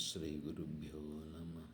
శ్రీగురుభ్యో నమః.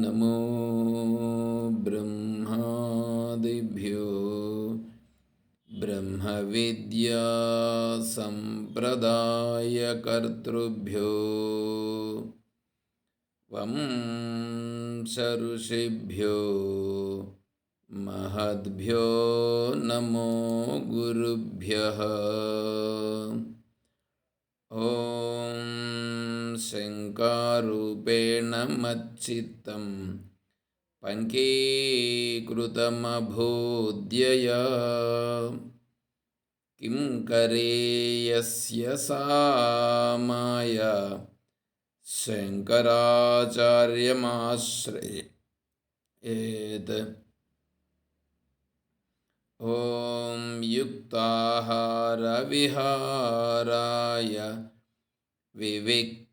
నమో బ్రహ్మాదిభ్యో బ్రహ్మ విద్యా సంప్రదాయకర్తృభ్యో వంశఋషిభ్యో మహద్భ్యో నమో గురుభ్యః. ఓం శంకారూపేణ మచ్చిత్తం పంకీకృతమభూద్యయా కిం కరేయస్య సా మాయా శంకరాచార్యమాశ్రయేత్. ఓం యుక్తాహార విహారాయ వివిక్తస్థలవాసినే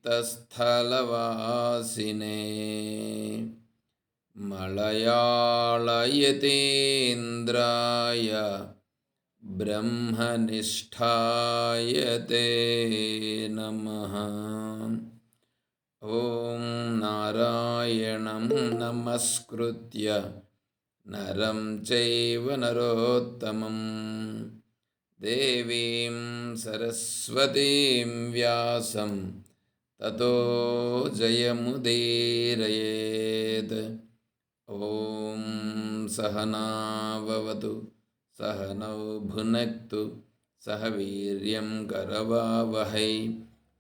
మలయాళయతీంద్రాయ బ్రహ్మనిష్ఠాయ తే నమః. ఓం నారాయణం నమస్కృత్య నరం చైవ నరోత్తమం దేవీం సరస్వతీం వ్యాసం తతో జయముదీరయేత్. ఓం సహనావవతు సహనౌ భునక్తు సహ వీర్యం కరవావహై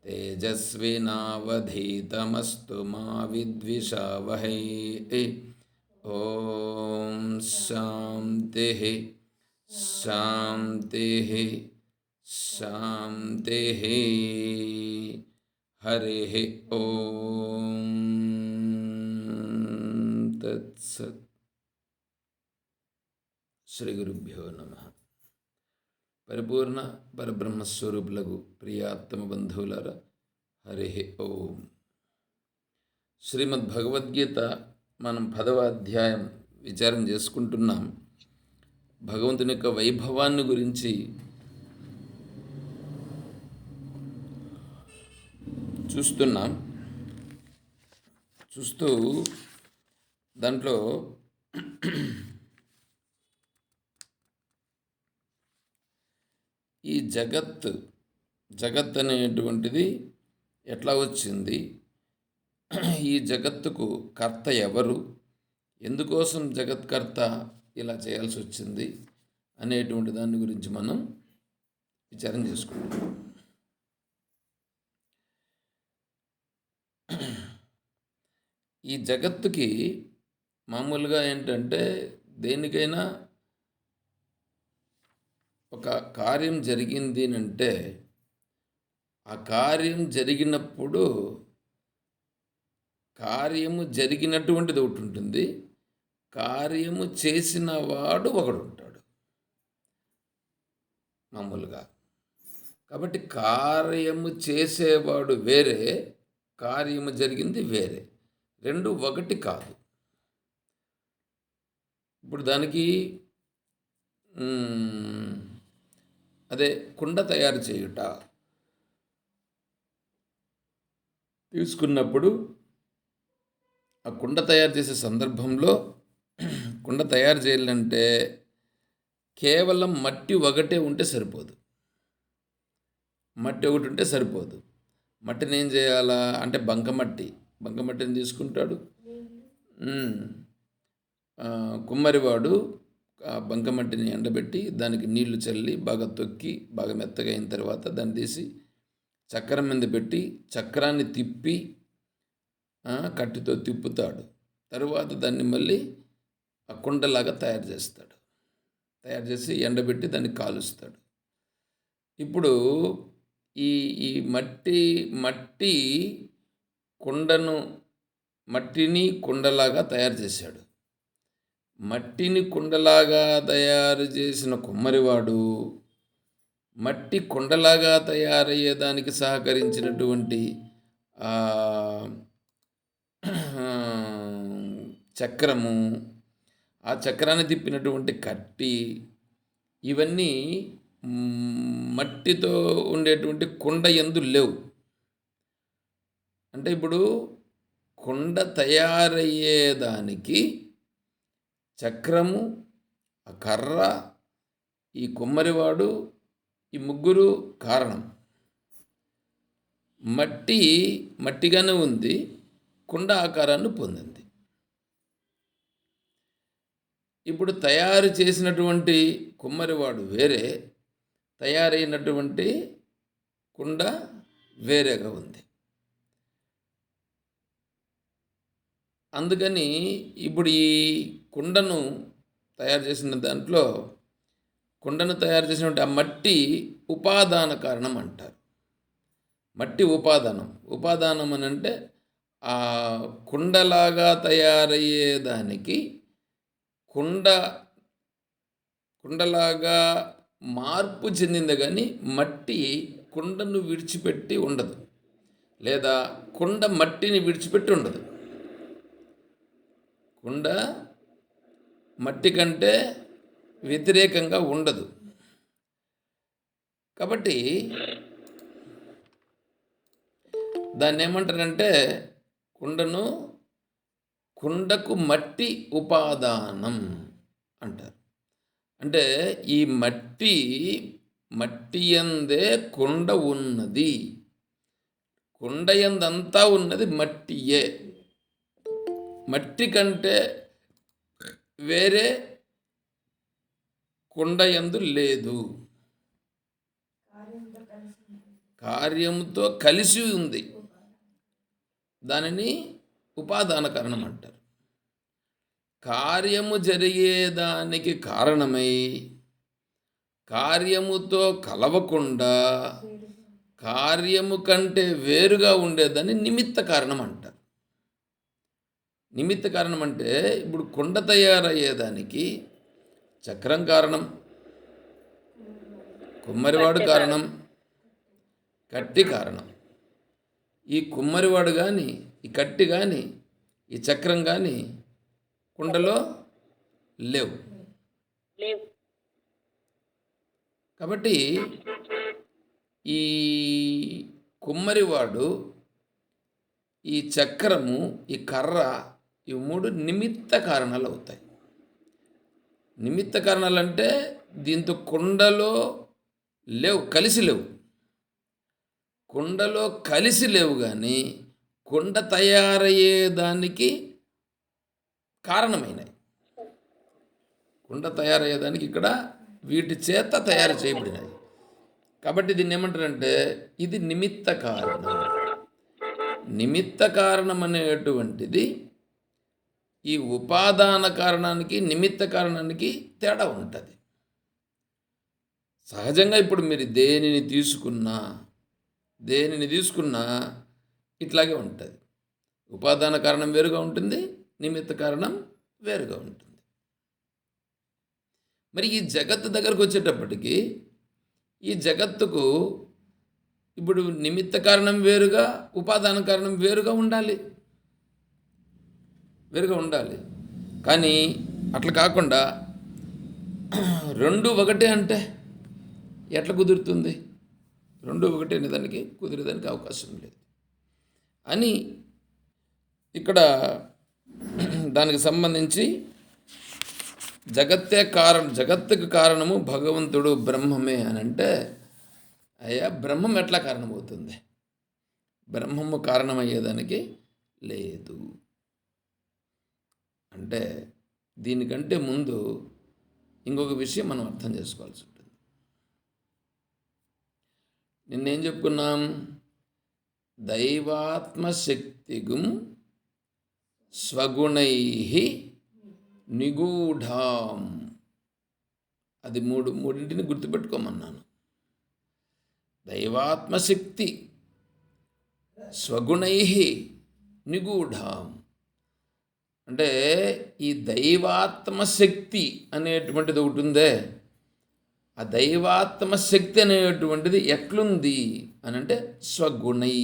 తేజస్వినావధీతమస్తు మా విద్విషావహై. ఓం శాంతి శాంతి శాంతి. హరి ఓం తత్సత్. శ్రీ గురుభ్యో నమః. పరిపూర్ణ పరబ్రహ్మస్వరూపులకు ప్రియాత్తమ బంధువులారా, హరి ఓం. శ్రీమద్భగవద్గీత మనం 10వ అధ్యాయం విచారం చేసుకుంటున్నాం. భగవంతుని యొక్క వైభవాన్ని గురించి చూస్తూ దాంట్లో ఈ జగత్ అనేటువంటిది ఎట్లా వచ్చింది, ఈ జగత్తుకు కర్త ఎవరు, ఎందుకోసం జగత్కర్త ఇలా చేయాల్సి వచ్చింది అనేటువంటి దాని గురించి మనం విచారం చేసుకుంటాం. ఈ జగత్తుకి మామూలుగా ఏంటంటే దేనికైనా ఒక కార్యం జరిగింది అంటే ఆ కార్యం జరిగినప్పుడు కార్యము జరిగినటువంటిది ఒకటి ఉంటుంది, కార్యము చేసిన వాడు ఒకడు ఉంటాడు మామూలుగా. కాబట్టి కార్యము చేసేవాడు వేరే, కార్యము జరిగింది వేరే, రెండు ఒకటి కాదు. ఇప్పుడు దానికి అదే కుండ తయారు చేయుట తీసుకున్నప్పుడు ఆ కుండ తయారు చేసే సందర్భంలో కుండ తయారు చేయాలంటే కేవలం మట్టి ఒకటే ఉంటే సరిపోదు, మట్టి ఒకటి ఉంటే సరిపోదు. మట్టిని ఏం చేయాలా అంటే బంకమట్టిని తీసుకుంటాడు కుమ్మరివాడు. ఆ బంకమట్టిని ఎండబెట్టి దానికి నీళ్లు చల్లి బాగా తొక్కి బాగా మెత్తగా అయిన తర్వాత దాన్ని తీసి చక్రం మీద పెట్టి చక్రాన్ని తిప్పి కట్టితో తిప్పుతాడు. తరువాత దాన్ని మళ్ళీ ఆ కుండలాగా తయారు చేస్తాడు. తయారు చేసి ఎండబెట్టి దాన్ని కాలుస్తాడు. ఇప్పుడు ఈ ఈ మట్టి కుండను మట్టిని కుండలాగా తయారు చేశాడు. మట్టిని కుండలాగా తయారు చేసిన కుమ్మరివాడు మట్టి కుండలాగా తయారయ్యేదానికి సహకరించినటువంటి చక్రము, ఆ చక్రాన్ని తిప్పినటువంటి కట్టి, ఇవన్నీ మట్టితో ఉండేటువంటి కుండ యందు లేవు. అంటే ఇప్పుడు కుండ తయారయ్యేదానికి చక్రము, ఆ కర్ర, ఈ కుమ్మరివాడు, ఈ ముగ్గురు కారణం. మట్టిగానే ఉంది, కుండ ఆకారాన్ని పొందింది. ఇప్పుడు తయారు చేసినటువంటి కుమ్మరివాడు వేరే, తయారైనటువంటి కుండ వేరేగా ఉంది. అందుకని ఇప్పుడు ఈ కుండను తయారు చేసిన దాంట్లో కుండను తయారు చేసినటువంటి ఆ మట్టి ఉపాదాన కారణం అంటారు. మట్టి ఉపాదానం అని అంటే ఆ కుండలాగా తయారయ్యేదానికి కుండలాగా మార్పు చెందింది, కానీ మట్టి కుండను విడిచిపెట్టి ఉండదు, లేదా కుండ మట్టిని విడిచిపెట్టి ఉండదు. కుండ మట్టి కంటే వ్యతిరేకంగా ఉండదు. కాబట్టి దాన్ని ఏమంటారంటే కుండకు మట్టి ఉపాదానం అంటారు. అంటే ఈ మట్టి యందే కుండ ఉన్నది. కుండ యందంతా ఉన్నది మట్టియే. మట్టి కంటే వేరే కుండ యందు లేదు. కార్యముతో కలిసి ఉంది. దానిని ఉపాదాన కారణం అంటారు. కార్యము జరిగేదానికి కారణమై కార్యముతో కలవకుండా కార్యము కంటే వేరుగా ఉండేదాన్ని నిమిత్త కారణం అంటారు. నిమిత్త కారణం అంటే ఇప్పుడు కుండ తయారయ్యేదానికి చక్రం కారణం, కుమ్మరివాడు కారణం, కట్టి కారణం. ఈ కుమ్మరివాడు కానీ, ఈ కట్టి కానీ, ఈ చక్రం కానీ కుండలో లేవు. కాబట్టి ఈ కుమ్మరివాడు, ఈ చక్రము, ఈ కర్ర, ఈ మూడు నిమిత్త కారణాలు అవుతాయి. నిమిత్త కారణాలు అంటే దీంతో కుండలో లేవు, కలిసి లేవు. కుండలో కలిసి లేవు, కానీ కుండ తయారయ్యేదానికి కారణమైనవి. కుండ తయారయ్యేదానికి ఇక్కడ వీటి చేత తయారు చేయబడినవి. కాబట్టి దీన్ని ఏమంటారంటే ఇది నిమిత్త కారణం. నిమిత్త కారణం అనేటువంటిది ఈ ఉపాదాన కారణానికి, నిమిత్త కారణానికి తేడా ఉంటుంది. సహజంగా ఇప్పుడు మీరు దేనిని తీసుకున్నా ఇట్లాగే ఉంటుంది. ఉపాదాన కారణం వేరుగా ఉంటుంది, నిమిత్త కారణం వేరుగా ఉంటుంది. మరి ఈ జగత్తు దగ్గరకు వచ్చేటప్పటికి ఈ జగత్తుకు ఇప్పుడు నిమిత్త కారణం వేరుగా, ఉపాదాన కారణం వేరుగా ఉండాలి. కానీ అట్లా కాకుండా రెండు ఒకటే అంటే ఎట్లా కుదురుతుంది? రెండు ఒకటే అనేదానికి కుదిరేదానికి అవకాశం లేదు అని ఇక్కడ దానికి సంబంధించి జగత్తుకు కారణము భగవంతుడు, బ్రహ్మమే అని అంటే, అయ్యా బ్రహ్మం ఎట్లా కారణమవుతుంది? బ్రహ్మము కారణమయ్యేదానికి లేదు. అంటే దీనికంటే ముందు ఇంకొక విషయం మనం అర్థం చేసుకోవాల్సి ఉంటుంది. నిన్నేం చెప్పుకున్నాం? దైవాత్మశక్తిగుం స్వగుణై నిగూఢాం. అది మూడింటిని గుర్తుపెట్టుకోమన్నాను. దైవాత్మశక్తి స్వగుణై నిగూఢాం. అంటే ఈ దైవాత్మశక్తి అనేటువంటిది ఒకటి ఉందే, ఆ దైవాత్మశక్తి అనేటువంటిది ఎట్లుంది అని అంటే స్వగుణై,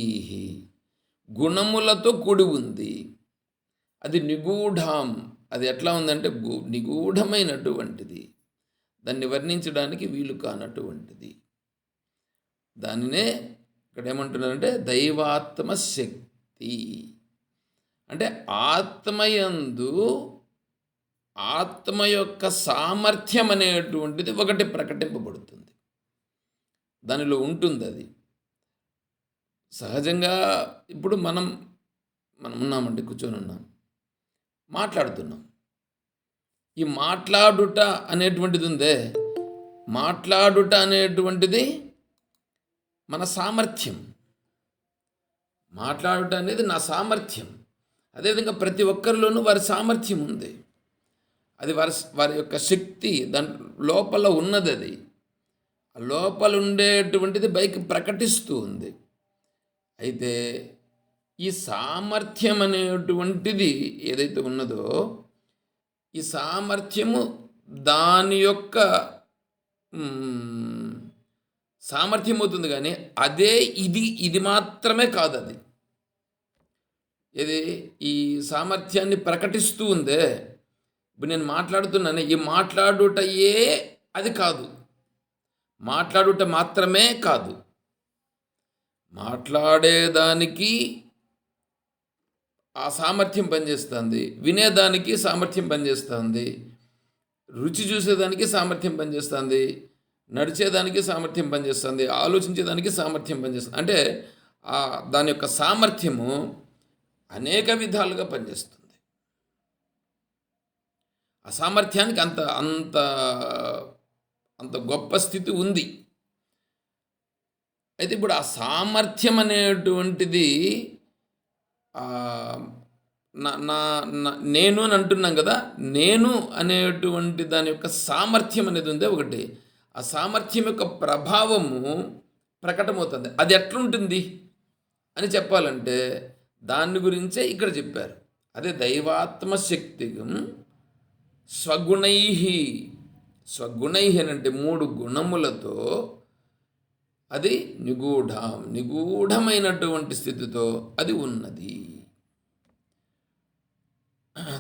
గుణములతో కూడి ఉంది. అది నిగూఢం. అది ఎట్లా ఉందంటే నిగూఢమైనటువంటిది, దాన్ని వర్ణించడానికి వీలు కానటువంటిది. దానినే ఇక్కడ ఏమంటున్నారంటే దైవాత్మ శక్తి. అంటే ఆత్మయందు ఆత్మ యొక్క సామర్థ్యం అనేటువంటిది ఒకటి ప్రకటింపబడుతుంది, దానిలో ఉంటుంది. అది సహజంగా ఇప్పుడు మనం ఉన్నామండి, కూర్చొని ఉన్నాం, మాట్లాడుతున్నాం. ఈ మాట్లాడుట అనేటువంటిది ఉందే, మాట్లాడుట అనేటువంటిది మన సామర్థ్యం. మాట్లాడుట అనేది నా సామర్థ్యం. అదేవిధంగా ప్రతి ఒక్కరిలోనూ వారి సామర్థ్యం ఉంది. అది వారి యొక్క శక్తి దాని లోపల ఉన్నది. అది లోపల ఉండేటువంటిది పైకి ప్రకటిస్తూ ఉంది. అయితే ఈ సామర్థ్యం అనేటువంటిది ఏదైతే ఉన్నదో, ఈ సామర్థ్యము దాని యొక్క సామర్థ్యం అవుతుంది, కానీ అదే ఇది మాత్రమే కాదు. అది ఇది ఈ సామర్థ్యాన్ని ప్రకటిస్తూ ఉందే. ఇప్పుడు నేను మాట్లాడుతున్నాను, ఈ మాట్లాడుటయే అది కాదు, మాట్లాడుట మాత్రమే కాదు. మాట్లాడేదానికి ఆ సామర్థ్యం పనిచేస్తుంది, వినేదానికి సామర్థ్యం పనిచేస్తుంది, రుచి చూసేదానికి సామర్థ్యం పనిచేస్తుంది, నడిచేదానికి సామర్థ్యం పనిచేస్తుంది, ఆలోచించేదానికి సామర్థ్యం పనిచేస్తుంది. అంటే దాని యొక్క సామర్థ్యము అనేక విధాలుగా పనిచేస్తుంది. ఆ సామర్థ్యానికి అంత అంత అంత గొప్ప స్థితి ఉంది. అయితే ఇప్పుడు ఆ సామర్థ్యం అనేటువంటిది నేను అని అంటున్నాం కదా, నేను అనేటువంటి దాని యొక్క సామర్థ్యం అనేది ఉందే ఒకటి. ఆ సామర్థ్యం యొక్క ప్రభావము ప్రకటమవుతుంది. అది ఎట్లుంటుంది అని చెప్పాలంటే దాని గురించే ఇక్కడ చెప్పారు. అదే దైవాత్మశక్తిగం స్వగుణై. స్వగుణై అంటే 3 గుణములతో అది నిగూఢమైనటువంటి స్థితితో అది ఉన్నది.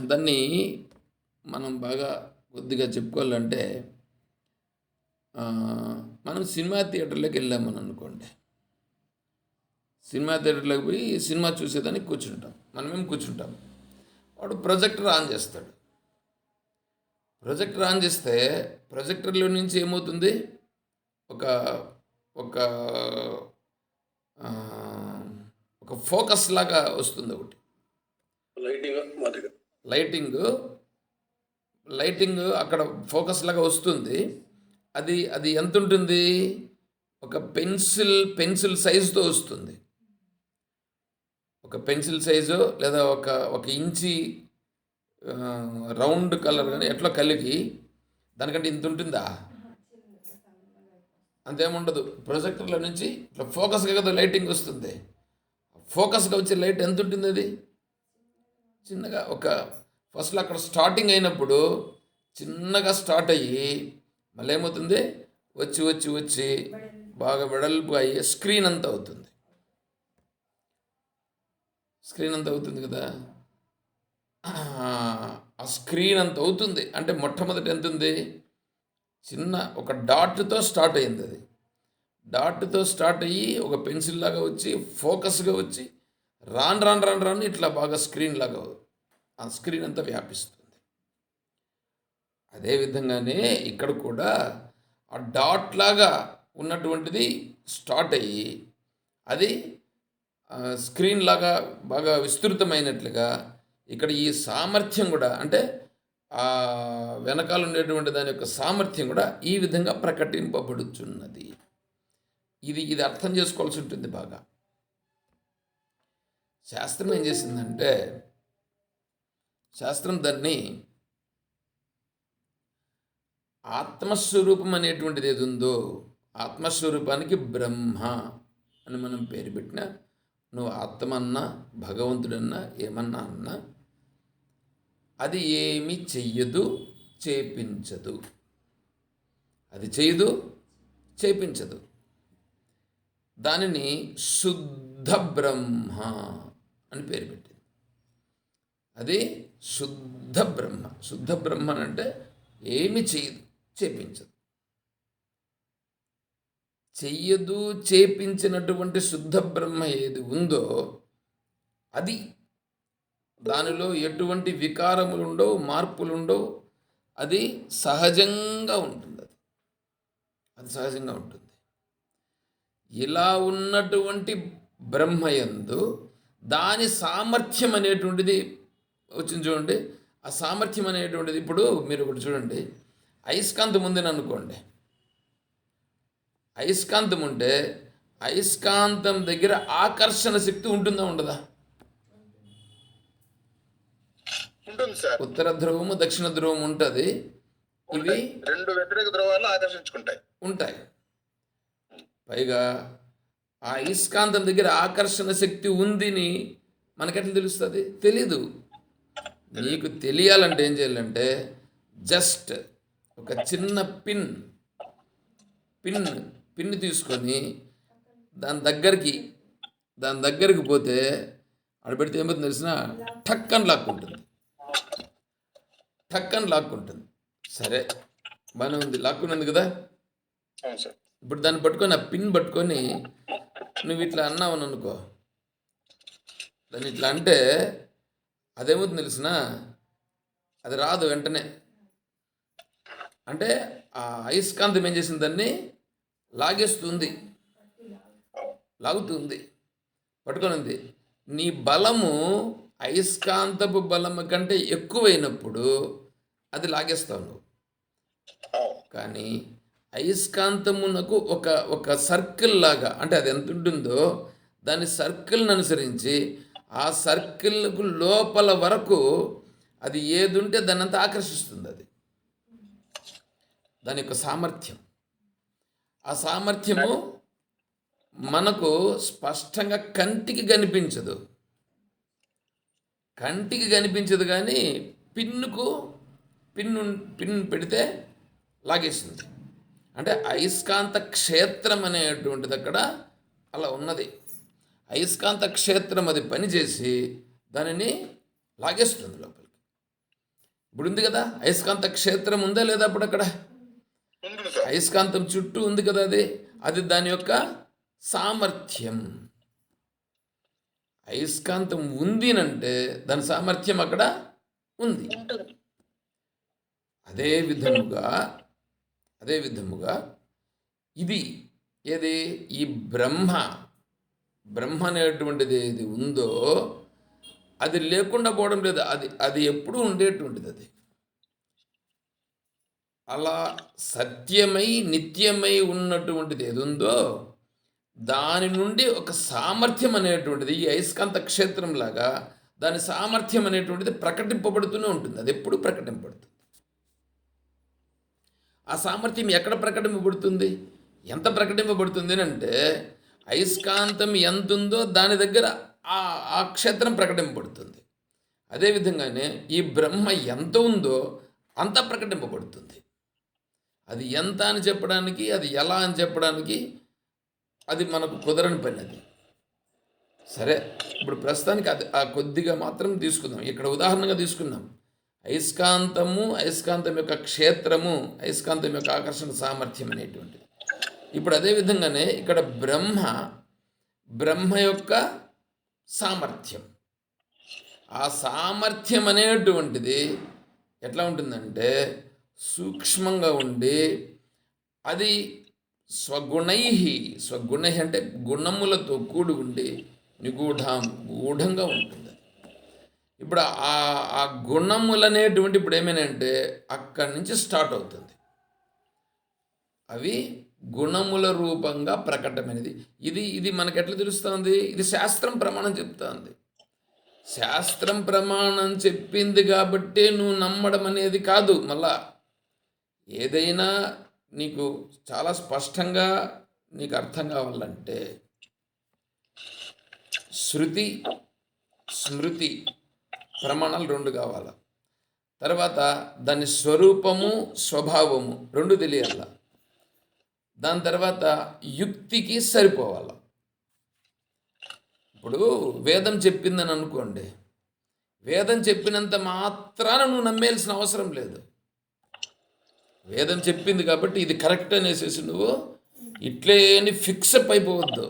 దాన్ని మనం బాగా కొద్దిగా చెప్పుకోవాలంటే, మనం సినిమా థియేటర్లోకి వెళ్ళామని అనుకోండి. సినిమా థియేటర్లోకి పోయి సినిమా చూసేదానికి కూర్చుంటాం. మనమేం కూర్చుంటాం, వాడు ప్రొజెక్టర్ ఆన్ చేస్తాడు. ప్రొజెక్టర్ ఆన్ చేస్తే ప్రొజెక్టర్లో నుంచి ఏమవుతుంది, ఒక ఒక ఒక ఫోకస్ లాగా వస్తుంది. ఒకటి లైటింగ్ అక్కడ ఫోకస్ లాగా వస్తుంది. అది ఎంత ఉంటుంది, ఒక పెన్సిల్ సైజుతో వస్తుంది. ఒక పెన్సిల్ సైజు లేదా ఒక ఇంచి రౌండ్ కలర్ కానీ ఎట్లా కలిగి దానికంటే ఇంత ఉంటుందా, అంతేముండదు. ప్రొజెక్టర్లో నుంచి ఇట్లా ఫోకస్గా కదా లైటింగ్ వస్తుంది. ఫోకస్గా వచ్చే లైట్ ఎంత ఉంటుంది, అది చిన్నగా ఫస్ట్లో అక్కడ స్టార్టింగ్ అయినప్పుడు చిన్నగా స్టార్ట్ అయ్యి మళ్ళీ ఏమవుతుంది, వచ్చి బాగా వెడల్పు అయ్యి స్క్రీన్ అంతా అవుతుంది. స్క్రీన్ అంతా అవుతుంది కదా. ఆ స్క్రీన్ అంత అవుతుంది అంటే మొట్టమొదటి ఎంత ఉంది, చిన్న ఒక డాట్తో స్టార్ట్ అయింది. అది డాట్తో స్టార్ట్ అయ్యి ఒక పెన్సిల్ లాగా వచ్చి ఫోకస్గా వచ్చి రాను ఇట్లా బాగా స్క్రీన్ లాగా ఆ స్క్రీన్ అంతా వ్యాపిస్తుంది. అదేవిధంగానే ఇక్కడ కూడా ఆ డాట్ లాగా ఉన్నటువంటిది స్టార్ట్ అయ్యి అది స్క్రీన్ లాగా బాగా విస్తృతమైనట్లుగా ఇక్కడ ఈ సామర్థ్యం కూడా, అంటే ఆ వెనకాల ఉండేటువంటి దాని యొక్క సామర్థ్యం కూడా ఈ విధంగా ప్రకటింపబడుచున్నది. ఇది అర్థం చేసుకోవాల్సి ఉంటుంది బాగా. శాస్త్రం ఏం చేసిందంటే, శాస్త్రం దాన్ని ఆత్మస్వరూపం అనేటువంటిది ఏది ఉందో, ఆత్మస్వరూపానికి బ్రహ్మ అని మనం పేరు పెట్టిన, నువ్వు ఆత్మ అన్నా భగవంతుడన్నా ఏమన్నా అన్నా, అది ఏమి చెయ్యదు, చేపించదు. అది చేయదు, చేపించదు. దానిని శుద్ధ బ్రహ్మ అని పేరు పెట్టింది. అది శుద్ధ బ్రహ్మ. శుద్ధ బ్రహ్మ అంటే ఏమి చేయదు, చేపించదు. చెయ్యదు, చేపించినటువంటి శుద్ధ బ్రహ్మ ఏది ఉందో అది, దానిలో ఎటువంటి వికారములుండవు, మార్పులుండవు. అది సహజంగా ఉంటుంది. అది సహజంగా ఉంటుంది. ఇలా ఉన్నటువంటి బ్రహ్మయందు దాని సామర్థ్యం అనేటువంటిది వచ్చింది చూడండి. ఆ సామర్థ్యం అనేటువంటిది, ఇప్పుడు మీరు ఒకటి చూడండి, అయస్కాంతం ఉందని అనుకోండి. అయస్కాంతం ఉంటే అయస్కాంతం దగ్గర ఆకర్షణ శక్తి ఉంటుందా, ఉండదా? ఉంటుంది సార్. ఉత్తర ధ్రువము, దక్షిణ ధ్రువం ఉంటుంది. ఇవి రెండు వ్యతిరేక ధ్రువాలు ఆకర్షించుకుంటాయి, ఉంటాయి. పైగా ఆ అయస్కాంతం దగ్గర ఆకర్షణ శక్తి ఉందని మనకెట్లా తెలుస్తుంది? తెలీదు. నీకు తెలియాలంటే ఏం చేయాలంటే, జస్ట్ ఒక చిన్న పిన్ తీసుకొని దాని దగ్గరికి పోతే ఆడ పెడితే ఏమవుతుంది తెలిసిన, టక్కని లాక్కుంటుంది. సరే, బాగానే ఉంది, లాక్కున్నది కదా. ఇప్పుడు దాన్ని పట్టుకొని, ఆ పిన్ పట్టుకొని నువ్వు ఇట్లా అన్నావు అనుకో, దాన్ని ఇట్లా అంటే అదేమవుతుంది తెలిసిన, అది రాదు వెంటనే. అంటే ఆ అయస్కాంతం ఏం చేసింది, దాన్ని లాగుతుంది, పట్టుకొని ఉంది. నీ బలము అయస్కాంతపు బలము కంటే ఎక్కువైనప్పుడు అది లాగేస్తావు నువ్వు. కానీ అయస్కాంతమునకు ఒక సర్కిల్ లాగా, అంటే అది ఎంత ఉంటుందో దాని సర్కిల్ని అనుసరించి ఆ సర్కిల్కు లోపల వరకు అది ఏది ఉంటే దాన్ని అంతా ఆకర్షిస్తుంది. అది దాని యొక్క సామర్థ్యం. ఆ సామర్థ్యము మనకు స్పష్టంగా కంటికి కనిపించదు కానీ పిన్ పెడితే లాగేస్తుంది. అంటే అయస్కాంత క్షేత్రం అనేటువంటిది అక్కడ అలా ఉన్నది. అయస్కాంత క్షేత్రం అది పనిచేసి దానిని లాగేస్తుంది లోపలికి. ఇప్పుడు ఉంది కదా అయస్కాంత క్షేత్రం, ఉందా లేదా? అప్పుడు అక్కడ అయస్కాంతం చుట్టూ ఉంది కదా, అది దాని యొక్క సామర్థ్యం. అయస్కాంతం ఉంది అంటే దాని సామర్థ్యం అక్కడ ఉంది. అదే విధముగా ఇది ఏది, ఈ బ్రహ్మ అనేటువంటిది ఏది ఉందో అది లేకుండా పోవడం లేదు. అది ఎప్పుడూ ఉండేటువంటిది. అది అలా సత్యమై నిత్యమై ఉన్నటువంటిది ఏది ఉందో దాని నుండి ఒక సామర్థ్యం అనేటువంటిది, ఈ అయస్కాంత క్షేత్రం లాగా దాని సామర్థ్యం అనేటువంటిది ప్రకటింపబడుతూనే ఉంటుంది. అది ఎప్పుడు ప్రకటింపబడుతుంది. ఆ సామర్థ్యం ఎక్కడ ప్రకటింపబడుతుంది, ఎంత ప్రకటింపబడుతుంది అంటే, అయస్కాంతం ఎంత ఉందో దాని దగ్గర ఆ క్షేత్రం ప్రకటింపబడుతుంది. అదేవిధంగానే ఈ బ్రహ్మ ఎంత ఉందో అంత ప్రకటింపబడుతుంది. అది ఎంత అని చెప్పడానికి, అది ఎలా అని చెప్పడానికి అది మనకు కుదరని పని. అది సరే, ఇప్పుడు ప్రస్తుతానికి అది ఆ కొద్దిగా మాత్రం తీసుకుందాం. ఇక్కడ ఉదాహరణగా తీసుకున్నాం అయస్కాంతం యొక్క క్షేత్రము, అయస్కాంతం యొక్క ఆకర్షణ సామర్థ్యం అనేటువంటిది. ఇప్పుడు అదేవిధంగానే ఇక్కడ బ్రహ్మ యొక్క సామర్థ్యం, ఆ సామర్థ్యం అనేటువంటిది ఎట్లా ఉంటుందంటే సూక్ష్మంగా ఉండి, అది స్వగుణై అంటే గుణములతో కూడి ఉండి గూఢంగా ఉంటుంది. ఇప్పుడు ఆ గుణములనేటువంటి ఇప్పుడు ఏమైనాయంటే అక్కడి నుంచి స్టార్ట్ అవుతుంది. అవి గుణముల రూపంగా ప్రకటమైనది. ఇది మనకు ఎట్లా తెలుస్తుంది? ఇది శాస్త్రం ప్రమాణం చెప్తుంది. శాస్త్రం ప్రమాణం చెప్పింది కాబట్టి నువ్వు నమ్మడం అనేది కాదు. మళ్ళా ఏదైనా నీకు చాలా స్పష్టంగా నీకు అర్థం కావాలంటే శృతి, స్మృతి ప్రమాణాలు రెండు కావాలి. తర్వాత దాని స్వరూపము, స్వభావము రెండు తెలియాల. దాని తర్వాత యుక్తికి సరిపోవాలి. ఇప్పుడు వేదం చెప్పిందని అనుకోండి, వేదం చెప్పినంత మాత్రాన నువ్వు నమ్మేయాల్సిన అవసరం లేదు. వేదం చెప్పింది కాబట్టి ఇది కరెక్ట్ అనేసేసి నువ్వు ఇట్లే అని ఫిక్సప్ అయిపోవద్దు.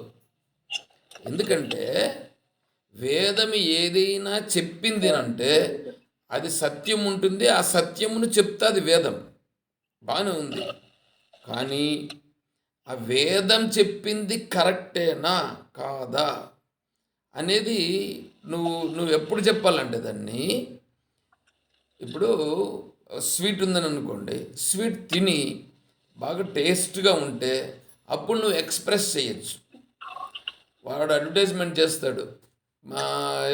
ఎందుకంటే వేదం ఏదైనా చెప్పింది అంటే అది సత్యం ఉంటుంది, ఆ సత్యమును చెప్తాది వేదం, బాగానే ఉంది. కానీ ఆ వేదం చెప్పింది కరెక్టేనా కాదా అనేది నువ్వు ఎప్పుడు చెప్పాలంటే దాన్ని, ఇప్పుడు స్వీట్ ఉందని అనుకోండి, స్వీట్ తిని బాగా టేస్ట్గా ఉంటే అప్పుడు నువ్వు ఎక్స్ప్రెస్ చేయొచ్చు. వాడు అడ్వర్టైజ్మెంట్ చేస్తాడు, మా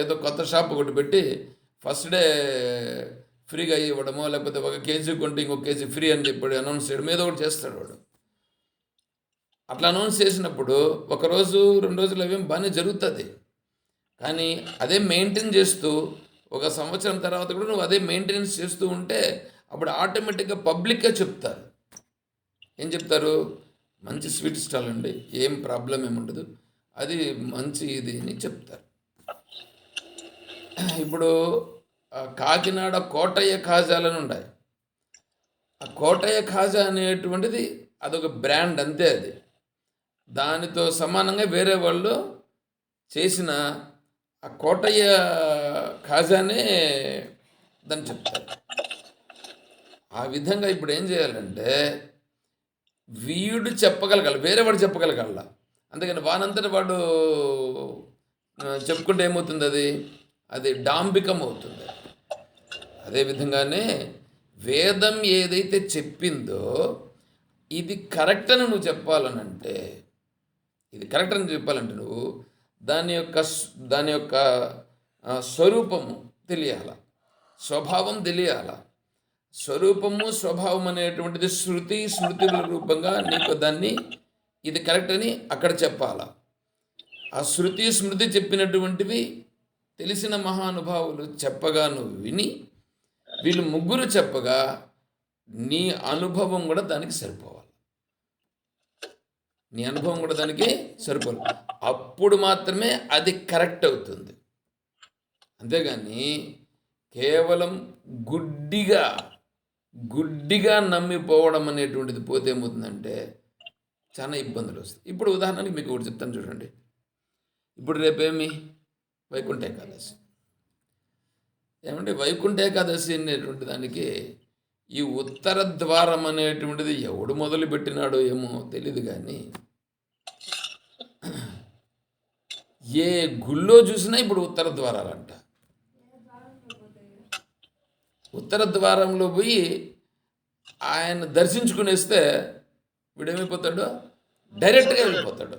ఏదో కొత్త షాప్ ఒకటి పెట్టి ఫస్ట్ డే ఫ్రీగా ఇవ్వడమో, లేకపోతే ఒక కేజీ కొంటే ఇంకొక కేజీ ఫ్రీ అని చెప్పాడు అనౌన్స్ చేయడం, ఏదో ఒకటి చేస్తాడు వాడు. అట్లా అనౌన్స్ చేసినప్పుడు ఒకరోజు 2 రోజులు అవేం బాగానే జరుగుతుంది. కానీ అదే మెయింటైన్ చేస్తూ 1 సంవత్సరం తర్వాత కూడా నువ్వు అదే మెయింటెనెన్స్ చేస్తూ ఉంటే అప్పుడు ఆటోమేటిక్గా పబ్లిక్గా చెప్తారు. ఏం చెప్తారు? మంచి స్వీట్ స్టాల్ అండి, ఏం ప్రాబ్లం ఏముండదు, అది మంచి ఇది అని చెప్తారు. ఇప్పుడు కాకినాడ కోటయ్య ఖాజాలని ఉన్నాయి. ఆ కోటయ్య ఖాజా అనేటువంటిది అదొక బ్రాండ్ అంతే. అది దానితో సమానంగా వేరే వాళ్ళు చేసిన ఆ కోటయ్య ఖాజానే దాన్ని చెప్తారు. ఆ విధంగా ఇప్పుడు ఏం చేయాలంటే వీడు చెప్పగలగాలి, వేరే వాడు చెప్పగలగాల. అందుకని వానంతటి వాడు చెప్పుకుంటే ఏమవుతుంది, అది డాంబికం అవుతుంది. అదేవిధంగానే వేదం ఏదైతే చెప్పిందో ఇది కరెక్ట్ అని నువ్వు చెప్పాలనంటే, ఇది కరెక్ట్ అని చెప్పాలంటే నువ్వు దాని యొక్క స్వరూపము తెలియాల, స్వభావం తెలియాల. స్వరూపము, స్వభావం అనేటువంటిది శృతి, స్మృతుల రూపంగా నీకు దాన్ని ఇది కరెక్ట్ అని అక్కడ చెప్పాల. ఆ శృతి, స్మృతి చెప్పినటువంటివి తెలిసిన మహానుభావులు చెప్పగా నువ్వు విని, వీళ్ళు ముగ్గురు చెప్పగా నీ అనుభవం కూడా దానికి సరిపోవాలి. నీ అనుభవం కూడా దానికి సరిపోవాలి. అప్పుడు మాత్రమే అది కరెక్ట్ అవుతుంది. అంతేగాని కేవలం గుడ్డిగా నమ్మిపోవడం అనేటువంటిది పోతే ఏమవుతుందంటే చాలా ఇబ్బందులు వస్తాయి. ఇప్పుడు ఉదాహరణకి మీకు ఒకటి చెప్తాను చూడండి. ఇప్పుడు రేపేమి వైకుంఠ ఏకాదశి. ఏమంటే వైకుంఠ ఏకాదశి అనేటువంటి దానికి ఈ ఉత్తర ద్వారం అనేటువంటిది ఎవడు మొదలు పెట్టినాడో ఏమో తెలియదు, కానీ ఏ గుళ్ళో చూసినా ఇప్పుడు ఉత్తర ద్వారాలంట. ఉత్తర ద్వారంలో పోయి ఆయన దర్శించుకునేస్తే వీడేమైపోతాడు, డైరెక్ట్గా వెళ్ళిపోతాడు.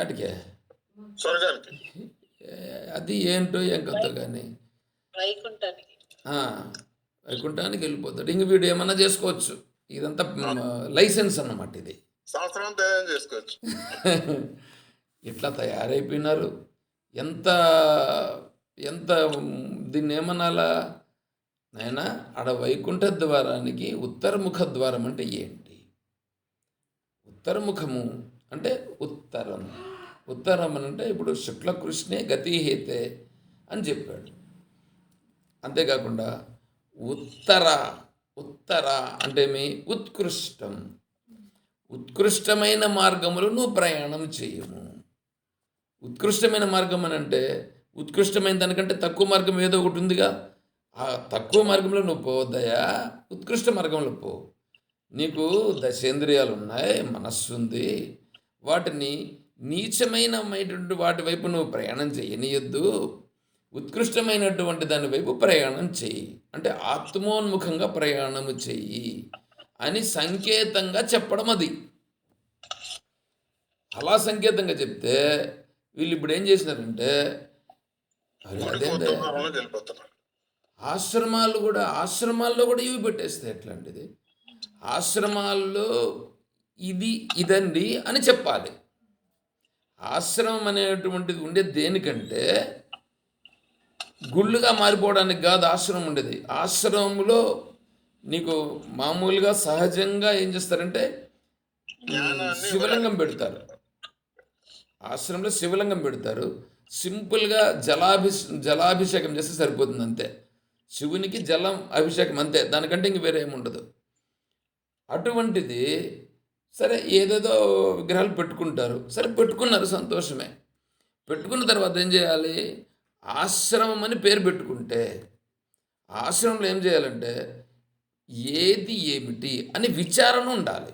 ఏటికే స్వర్గానికి. అది ఏంటో ఏం కథ కానీ వైకుంఠానికి వెళ్ళిపోతాడు. ఇంక వీడు ఏమన్నా చేసుకోవచ్చు. ఇదంతా లైసెన్స్ అన్నమాట. ఇది సంవత్సరం తయారు చేసుకోవచ్చు. ఇట్లా తయారైపోయినారు. ఎంత ఎంత దీన్ని ఏమనాలా నాయన? ఆడ వైకుంఠ ద్వారానికి ఉత్తరముఖ ద్వారం అంటే ఏంటి? ఉత్తరముఖము అంటే ఉత్తరం. ఉత్తరం అని అంటే ఇప్పుడు శుక్లకృష్ణే గతిహేతే అని చెప్పాడు. అంతేకాకుండా ఉత్తర అంటే మీ ఉత్కృష్టం, ఉత్కృష్టమైన మార్గములు నువ్వు ప్రయాణం చేయము. ఉత్కృష్టమైన మార్గం అని అంటే ఉత్కృష్టమైన దానికంటే తక్కువ మార్గం ఏదో ఒకటి ఉందిగా. ఆ తక్కువ మార్గంలో నువ్వు పోవద్దయా, ఉత్కృష్ట మార్గంలో పో. నీకు దశేంద్రియాలు ఉన్నాయి, మనస్సు ఉంది, వాటిని నీచమైనటువంటి వాటి వైపు నువ్వు ప్రయాణం చేయనీయద్దు. ఉత్కృష్టమైనటువంటి దాని వైపు ప్రయాణం చెయ్యి, అంటే ఆత్మోన్ముఖంగా ప్రయాణము చెయ్యి అని సంకేతంగా చెప్పడం. అది అలా సంకేతంగా చెప్తే వీళ్ళు ఇప్పుడు ఏం చేసినారంటే అదేంటే ఆశ్రమాల్లో కూడా ఇవి పెట్టేస్తే ఎట్లాంటిది. ఆశ్రమాల్లో ఇది ఇదండి అని చెప్పాలి. ఆశ్రమం అనేటువంటిది ఉండేది దేనికంటే గుళ్ళుగా మారిపోవడానికి కాదు ఆశ్రమం ఉండేది. ఆశ్రమంలో నీకు మామూలుగా సహజంగా ఏం చేస్తారంటే జ్ఞానాన్ని శివలింగం ఇవ్వడానికి. పెడతారు. ఆశ్రమంలో శివలింగం పెడతారు. సింపుల్గా జలాభిషేకం చేస్తే సరిపోతుంది అంతే. శివునికి జలం అభిషేకం అంతే, దానికంటే ఇంక వేరే ఏముండదు. అటువంటిది సరే ఏదేదో విగ్రహాలు పెట్టుకుంటారు, సరే పెట్టుకున్నారు సంతోషమే. పెట్టుకున్న తర్వాత ఏం చేయాలి? ఆశ్రమం అని పేరు పెట్టుకుంటే ఆశ్రమంలో ఏం చేయాలంటే ఏది ఏమిటి అని విచారణ ఉండాలి.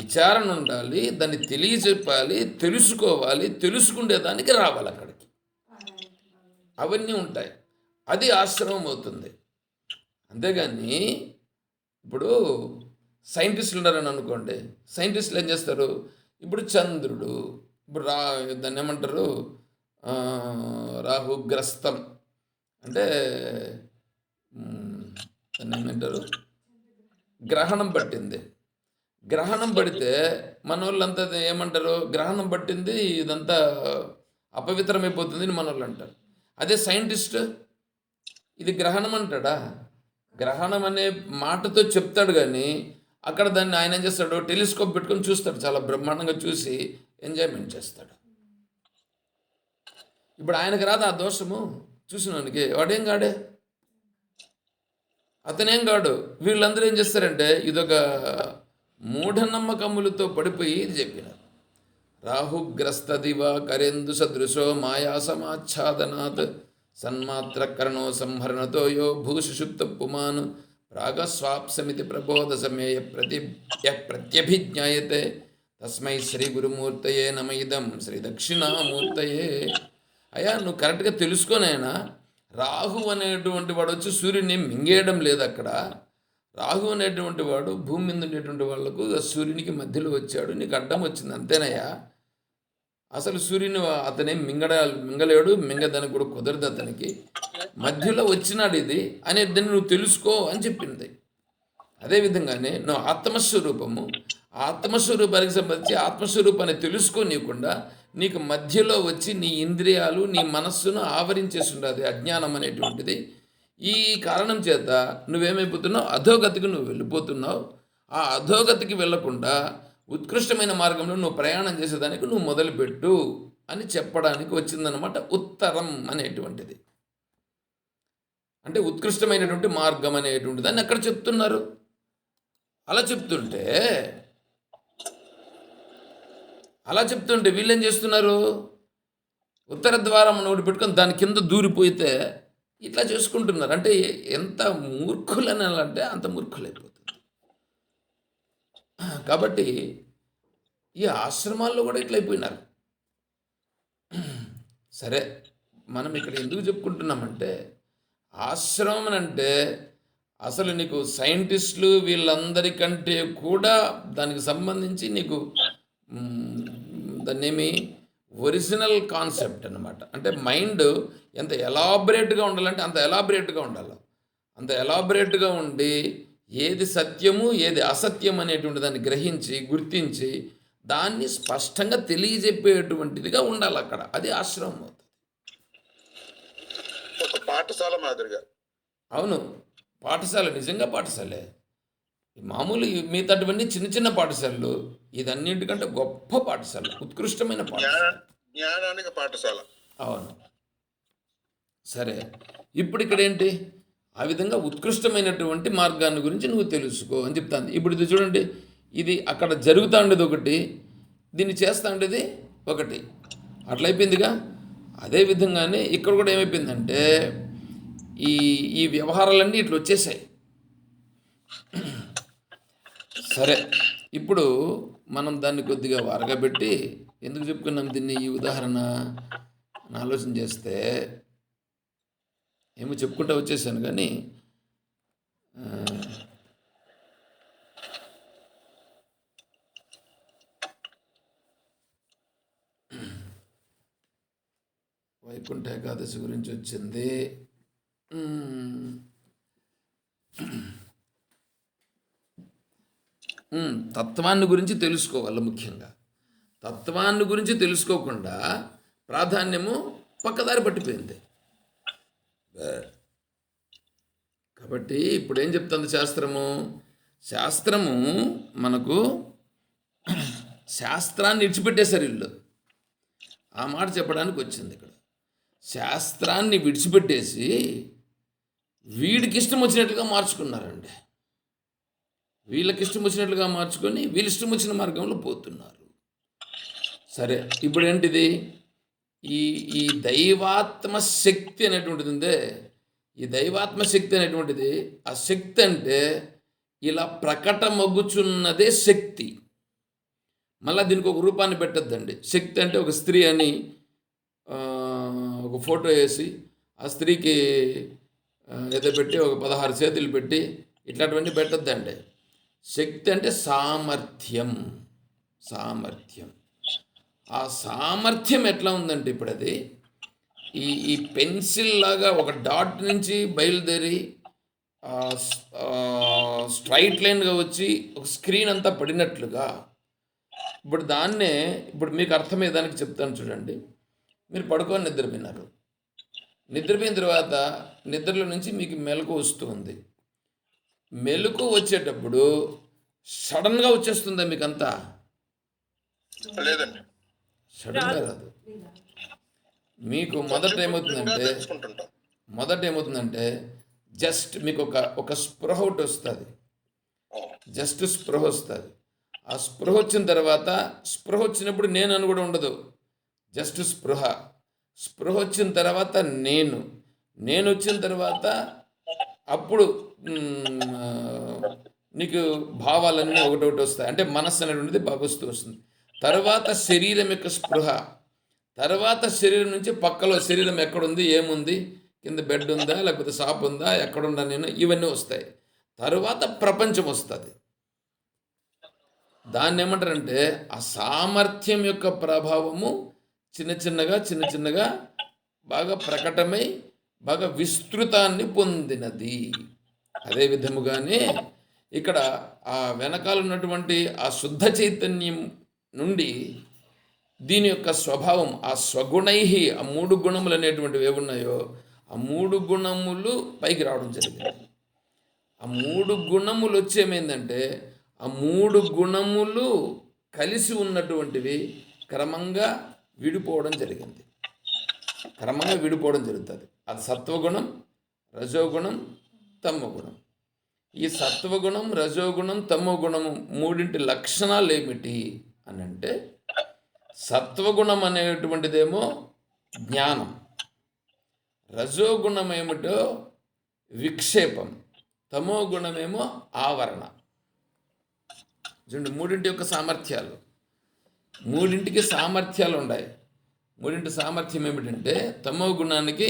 విచారణ ఉండాలి, దాన్ని తెలియచెప్పాలి, తెలుసుకోవాలి, తెలుసుకునేదానికి రావాలి అక్కడికి. అవన్నీ ఉంటాయి. అది ఆశ్రమం అవుతుంది. అంతేగాని ఇప్పుడు సైంటిస్టులు ఉన్నారని అనుకోండి. సైంటిస్టులు ఏం చేస్తారు? ఇప్పుడు చంద్రుడు, ఇప్పుడు దాన్ని ఏమంటారు, ఆ, రాహుగ్రస్తం అంటే దాన్ని ఏమంటారు, గ్రహణం పట్టింది. గ్రహణం పడితే మన వాళ్ళంతా ఏమంటారు? గ్రహణం పట్టింది, ఇదంతా అపవిత్రమైపోతుంది అని మన వాళ్ళు అంటారు. అదే సైంటిస్ట్ ఇది గ్రహణం అంటాడా? గ్రహణం అనే మాటతో చెప్తాడు, కానీ అక్కడ దాన్ని ఆయన ఏం చేస్తాడు? టెలిస్కోప్ పెట్టుకొని చూస్తాడు, చాలా బ్రహ్మాండంగా చూసి ఎంజాయ్మెంట్ చేస్తాడు. ఇప్పుడు ఆయనకు రాదు ఆ దోషము? చూసినానికి వాడేం కాడే, అతనేం కాడు. వీళ్ళందరూ ఏం చేస్తారంటే ఇదొక మూఢనమ్మకములతో పడిపోయి ఇది చెప్పినారు. రాహుగ్రస్తదివ కరేందు సదృశో మాయా సమాచ్ఛాదనాత్ సన్మాత్ర కరణో సంహరణతో యో భూషుషుప్త పుమాన్ ప్రాగస్వాప్సమితి ప్రబోధ సమేయ ప్రత్యభిజ్ఞాయతే తస్మై శ్రీ గురుమూర్తయే నమ ఇదం శ్రీ దక్షిణామూర్తయే. అయ్యా నువ్వు కరెక్ట్గా తెలుసుకోనైనా, రాహు అనేటువంటి వాడు వచ్చి సూర్యుని మింగేయడం లేదు అక్కడ. రాహు అనేటువంటి వాడు భూమి మీద ఉండేటువంటి వాళ్లకు సూర్యునికి మధ్యలో వచ్చాడు, నీకు అడ్డం వచ్చింది అంతేనయ్యా. అసలు సూర్యుని అతనేం మింగలేడు, మింగదానికి కూడా కుదరదు అతనికి. మధ్యలో వచ్చినాడు ఇది అనేది నువ్వు తెలుసుకో అని చెప్పింది. అదేవిధంగానే నువ్వు ఆత్మస్వరూపము, ఆత్మస్వరూపానికి సంబంధించి ఆత్మస్వరూపాన్ని తెలుసుకోనీయకుండా నీకు మధ్యలో వచ్చి నీ ఇంద్రియాలు నీ మనస్సును ఆవరించేసి ఉండదు అజ్ఞానం అనేటువంటిది. ఈ కారణం చేత నువ్వేమైపోతున్నావు? అధోగతికి నువ్వు వెళ్ళిపోతున్నావు. ఆ అధోగతికి వెళ్ళకుండా ఉత్కృష్టమైన మార్గంలో నువ్వు ప్రయాణం చేసేదానికి నువ్వు మొదలుపెట్టు అని చెప్పడానికి వచ్చిందనమాట ఉత్తరం అనేటువంటిది. అంటే ఉత్కృష్టమైనటువంటి మార్గం అనేటువంటి దాన్ని అక్కడ చెప్తున్నారు. అలా చెప్తుంటే వీళ్ళేం చేస్తున్నారు? ఉత్తర ద్వారం ఒకటి పెట్టుకొని దాని కింద దూరిపోయితే ఇట్లా చేసుకుంటున్నారు. అంటే ఎంత మూర్ఖులని అంటే అంత మూర్ఖులైపోతుంది. కాబట్టి ఈ ఆశ్రమాల్లో కూడా ఇట్లా అయిపోయినారు. సరే, మనం ఇక్కడ ఎందుకు చెప్పుకుంటున్నామంటే ఆశ్రమం అంటే అసలు నీకు సైంటిస్టులు వీళ్ళందరికంటే కూడా దానికి సంబంధించి నీకు దాన్నేమి ఒరిజినల్ కాన్సెప్ట్ అనమాట. అంటే మైండ్ ఎంత ఎలాబరేట్గా ఉండాలంటే అంత ఎలాబరేట్గా ఉండాలి. అంత ఎలాబరేట్గా ఉండి ఏది సత్యము ఏది అసత్యం అనేటువంటి దాన్ని గ్రహించి గుర్తించి దాన్ని స్పష్టంగా తెలియజెప్పేటువంటిదిగా ఉండాలి అక్కడ. అది ఆశ్రమం అవుతుంది. ఒక పాఠశాల మాదిరిగా. అవును, పాఠశాల నిజంగా పాఠశాలే. మామూలు మిగతావన్నీ చిన్న చిన్న పాఠశాలలు, ఇదన్నింటికంటే గొప్ప పాఠశాల, ఉత్కృష్టమైన పాఠశాల, జ్ఞానానికి పాఠశాల. అవును. సరే, ఇప్పుడు ఇక్కడ ఏంటి? ఆ విధంగా ఉత్కృష్టమైనటువంటి మార్గాన్ని గురించి నువ్వు తెలుసుకో అని చెప్తాను. ఇప్పుడు ఇది చూడండి, ఇది అక్కడ జరుగుతూ ఉండేది ఒకటి, దీన్ని చేస్తూ ఉండేది ఒకటి, అట్లయిపోయిందిగా. అదేవిధంగానే ఇక్కడ కూడా ఏమైపోయిందంటే ఈ ఈ వ్యవహారాలన్నీ ఇట్లా వచ్చేసాయి. సరే, ఇప్పుడు మనం దాన్ని కొద్దిగా వారగబెట్టి ఎందుకు చెప్పుకున్నాం దీన్ని, ఈ ఉదాహరణ ఆలోచన చేస్తే ఏమో చెప్పుకుంటూ వచ్చేసాను, కానీ వైకుంఠ ఏకాదశి గురించి వచ్చింది. తత్వాన్ని గురించి తెలుసుకోవాలి ముఖ్యంగా. తత్వాన్ని గురించి తెలుసుకోకుండా ప్రాధాన్యము పక్కదారి పట్టిపోయింది. కాబట్టి ఇప్పుడు ఏం చెప్తుంది శాస్త్రము? శాస్త్రము మనకు శాస్త్రాన్ని విడిచిపెట్టేశారు వీళ్ళు. ఆ మాట చెప్పడానికి వచ్చింది ఇక్కడ. శాస్త్రాన్ని విడిచిపెట్టేసి వీడికి ఇష్టం వచ్చినట్లుగా మార్చుకున్నారండి. వీళ్ళకి ఇష్టం వచ్చినట్లుగా మార్చుకొని వీళ్ళు ఇష్టం వచ్చిన మార్గంలో పోతున్నారు. సరే, ఇప్పుడు ఏంటిది? ఈ ఈ దైవాత్మ శక్తి అనేటువంటిది ఉందే, ఈ దైవాత్మ శక్తి అనేటువంటిది, ఆ శక్తి అంటే ఇలా ప్రకటమగుచున్నదే శక్తి. మళ్ళీ దీనికి ఒక రూపాన్ని పెట్టద్దండి. శక్తి అంటే ఒక స్త్రీ అని ఒక ఫోటో వేసి ఆ స్త్రీకి ఏదో పెట్టి ఒక 16 చేతులు పెట్టి ఇట్లాంటివన్నీ పెట్టద్దండి. శక్తి అంటే సామర్థ్యం. సామర్థ్యం. ఆ సామర్థ్యం ఎట్లా ఉందంటే ఇప్పుడు అది ఈ పెన్సిల్ లాగా ఒక డాట్ నుంచి బయలుదేరి స్ట్రైట్ లైన్గా వచ్చి ఒక స్క్రీన్ అంతా పడినట్లుగా ఇప్పుడు దాన్నే ఇప్పుడు మీకు అర్థమయ్యేదానికి చెప్తాను చూడండి. మీరు పడుకొని నిద్రపోయినారు. నిద్రపోయిన తర్వాత నిద్రలో నుంచి మీకు మెలకు వస్తుంది. మెలకు వచ్చేటప్పుడు సడన్గా వచ్చేస్తుందా మీకంతా? లేదండి, సడన్గా రాదు. మీకు మొదట ఏమవుతుందంటే జస్ట్ మీకు ఒక స్పృహ ఒకటి వస్తుంది. జస్ట్ స్పృహ వస్తుంది. ఆ స్పృహ వచ్చిన తర్వాత, స్పృహ వచ్చినప్పుడు నేను అని కూడా ఉండదు. జస్ట్ స్పృహ. స్పృహ వచ్చిన తర్వాత నేను వచ్చిన తర్వాత అప్పుడు నీకు భావాలన్నీ ఒకటొకటి వస్తాయి. అంటే మనస్సు అనేటువంటిది బాగా వస్తుంది. తర్వాత శరీరం యొక్క స్పృహ. తర్వాత శరీరం నుంచి పక్కలో శరీరం ఎక్కడుంది, ఏముంది, కింద బెడ్ ఉందా, లేకపోతే షాప్ ఉందా, ఎక్కడున్నా నేను, ఇవన్నీ వస్తాయి. తర్వాత ప్రపంచం వస్తుంది. దాన్ని ఏమంటారంటే ఆ సామర్థ్యం యొక్క ప్రభావము చిన్న చిన్నగా బాగా ప్రకటమై బాగా విస్తృతాన్ని పొందినది. అదే విధముగానే ఇక్కడ ఆ వెనకాల ఉన్నటువంటి ఆ శుద్ధ చైతన్యం నుండి దీని యొక్క స్వభావం, ఆ స్వగుణై, ఆ 3 గుణములు అనేటువంటివి ఏమున్నాయో ఆ 3 గుణములు పైకి రావడం జరిగింది. ఆ 3 గుణములు వచ్చేమైందంటే ఆ 3 గుణములు కలిసి ఉన్నటువంటివి క్రమంగా విడిపోవడం జరిగింది. అది సత్వగుణం, రజోగుణం, తమోగుణం. ఈ సత్వగుణం, రజోగుణం, తమోగుణము మూడింటి లక్షణాలు ఏమిటి అని అంటే, సత్వగుణం అనేటువంటిదేమో జ్ఞానం, రజోగుణం ఏమిటో విక్షేపం, తమోగుణమేమో ఆవరణ. చూడండి, మూడింటి యొక్క సామర్థ్యాలు. మూడింటికి సామర్థ్యాలు ఉన్నాయి. మూడింటి సామర్థ్యం ఏమిటంటే, తమో గుణానికి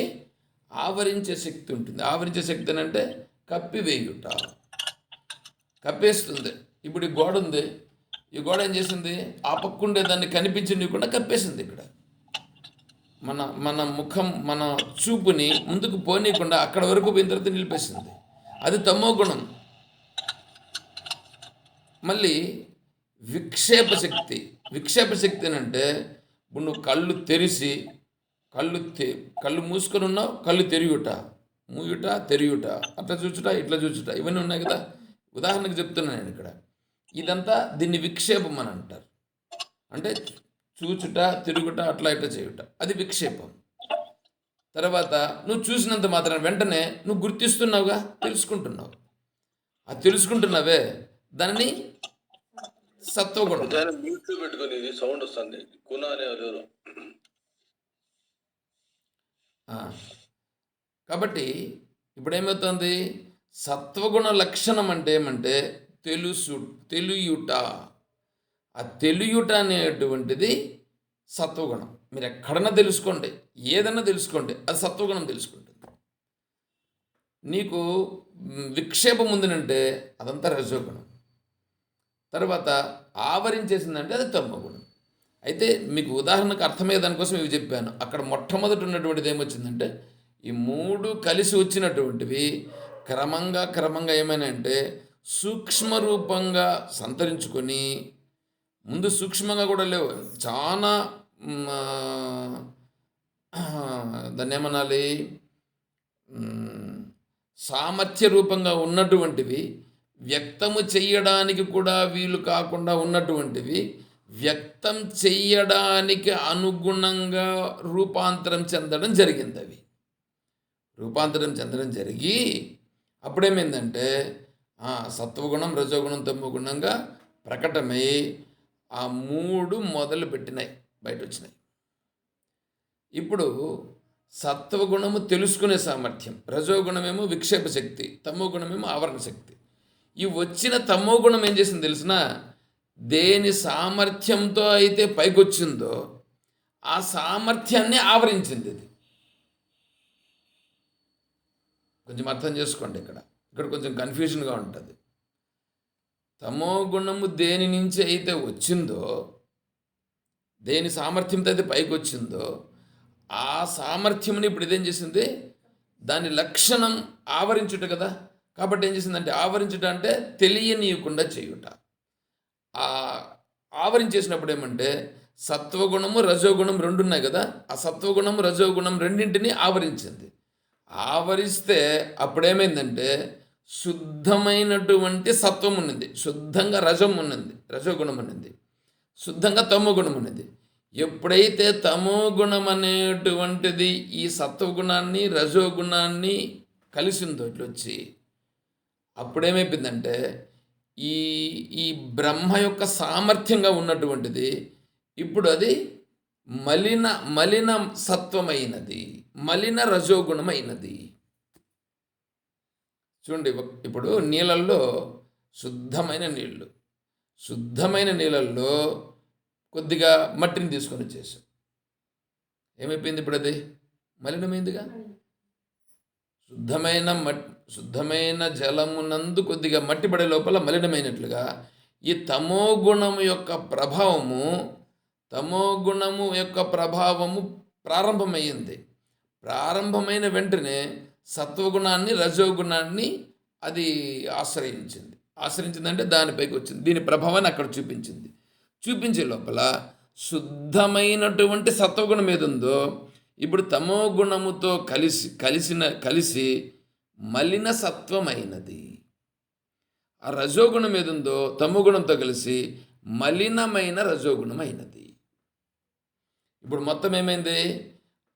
ఆవరించే శక్తి ఉంటుంది. ఆవరించే శక్తి అని అంటే కప్పివేయుట, కప్పేస్తుంది. ఇప్పుడు ఈ గోడ ఉంది, ఈ గోడ ఏం చేసింది? ఆ పక్కుండే దాన్ని కనిపించనీయకుండా కప్పేసింది. ఇక్కడ మన ముఖం, మన చూపుని ముందుకు పోనీయకుండా అక్కడ వరకు పోయిన తర్వాత నిలిపేసింది. అది తమో గుణం. మళ్ళీ విక్షేప శక్తి అని అంటే, ఇప్పుడు నువ్వు కళ్ళు తెరిచి కళ్ళు మూసుకొని ఉన్నావు, కళ్ళు తెరియుట, మూయుట, తెరియుట, అట్లా చూచుట, ఇట్లా చూచుట, ఇవన్నీ ఉన్నాయి కదా. ఉదాహరణకు చెప్తున్నాను నేను ఇక్కడ. ఇదంతా దీన్ని విక్షేపం అని అంటారు. అంటే చూచుట, తిరుగుట, అట్లా ఇట్లా చేయుట, అది విక్షేపం. తర్వాత నువ్వు చూసినంత మాత్రం వెంటనే నువ్వు గుర్తిస్తున్నావుగా, తెలుసుకుంటున్నావు. ఆ తెలుసుకుంటున్నావే దాన్ని సత్వగుణం. సౌండ్ వస్తుంది. కాబట్టి ఇప్పుడు ఏమవుతుంది? సత్వగుణ లక్షణం అంటే ఏమంటే తెలియుట. ఆ తెలియుట అనేటువంటిది సత్వగుణం. మీరు ఎక్కడన్నా తెలుసుకోండి, ఏదన్నా తెలుసుకోండి, అది సత్వగుణం తెలుసుకుంటుంది. నీకు విక్షేపం ఉందనంటే అదంతా రజోగుణం. తర్వాత ఆవరించేసిందంటే అది తమోగుణం. అయితే మీకు ఉదాహరణకు అర్థమయ్యే దానికోసం ఇవి చెప్పాను. అక్కడ మొట్టమొదటి ఉన్నటువంటిది ఏమొచ్చిందంటే, ఈ 3 కలిసి వచ్చినటువంటివి క్రమంగా ఏమైనా అంటే సూక్ష్మ రూపంగా సంతరించుకొని, ముందు సూక్ష్మంగా కూడా లేవు, చాలా దాన్ని ఏమనాలి, సామర్థ్య రూపంగా ఉన్నటువంటివి, వ్యక్తము చెయ్యడానికి కూడా వీలు కాకుండా ఉన్నటువంటివి, వ్యక్తం చెయ్యడానికి అనుగుణంగా రూపాంతరం చెందడం జరిగింది. అవి రూపాంతరం చెందడం జరిగి అప్పుడేమైందంటే సత్వగుణం, రజోగుణం, తమోగుణంగా ప్రకటమై ఆ మూడు మొదలు పెట్టినాయి, బయట వచ్చినాయి. ఇప్పుడు సత్వగుణము తెలుసుకునే సామర్థ్యం, రజోగుణమేమో విక్షేప శక్తి, తమోగుణమేమో ఆవరణ శక్తి. ఈ వచ్చిన తమోగుణం ఏం చేసింది తెలిసిన, దేని సామర్థ్యంతో అయితే పైకొచ్చిందో ఆ సామర్థ్యాన్ని ఆవరించింది. ఇది కొంచెం అర్థం చేసుకోండి. ఇక్కడ కొంచెం కన్ఫ్యూజన్గా ఉంటుంది. తమోగుణము దేని నుంచి అయితే వచ్చిందో, దేని సామర్థ్యంతో అయితే పైకి వచ్చిందో ఆ సామర్థ్యంని ఇప్పుడు ఇదేం చేసింది, దాని లక్షణం ఆవరించుట కదా. కాబట్టి ఏం చేసిందంటే, ఆవరించుట అంటే తెలియనీయకుండా చేయుట. ఆ ఆవరించేసినప్పుడు ఏమంటే సత్వగుణము, రజోగుణం రెండు ఉన్నాయి కదా, ఆ సత్వగుణము, రజోగుణం రెండింటినీ ఆవరించింది. ఆవరిస్తే అప్పుడేమైందంటే శుద్ధమైనటువంటి సత్వం ఉన్నది, శుద్ధంగా రజం ఉన్నది, రజోగుణం ఉన్నది, శుద్ధంగా తమోగుణం ఉన్నది. ఎప్పుడైతే తమోగుణం అనేటువంటిది ఈ సత్వగుణాన్ని, రజోగుణాన్ని కలిసిందో ఇట్లొచ్చి, అప్పుడేమైపోయిందంటే ఈ ఈ బ్రహ్మ యొక్క సామర్థ్యంగా ఉన్నటువంటిది ఇప్పుడు అది మలిన సత్వమైనది, మలిన రజోగుణమైనది. చూడండి, ఇప్పుడు నీళ్ళల్లో శుద్ధమైన నీళ్ళల్లో కొద్దిగా మట్టిని తీసుకొని వచ్చేసాం, ఏమైపోయింది ఇప్పుడు అది మలినమైందిగా. శుద్ధమైన జలమునందు కొద్దిగా మట్టి పడే లోపల మలినమైనట్లుగా ఈ తమోగుణము యొక్క ప్రభావము ప్రారంభమైంది. ప్రారంభమైన వెంటనే సత్వగుణాన్ని, రజోగుణాన్ని అది ఆశ్రయించిందంటే దానిపైకి వచ్చింది, దీని ప్రభావాన్ని అక్కడ చూపించే లోపల శుద్ధమైనటువంటి సత్వగుణం ఏదుందో ఇప్పుడు తమోగుణముతో కలిసి మలిన సత్వమైనది. ఆ రజోగుణం ఏదుందో తమోగుణంతో కలిసి మలినమైన రజోగుణమైనది. ఇప్పుడు మొత్తం ఏమైంది,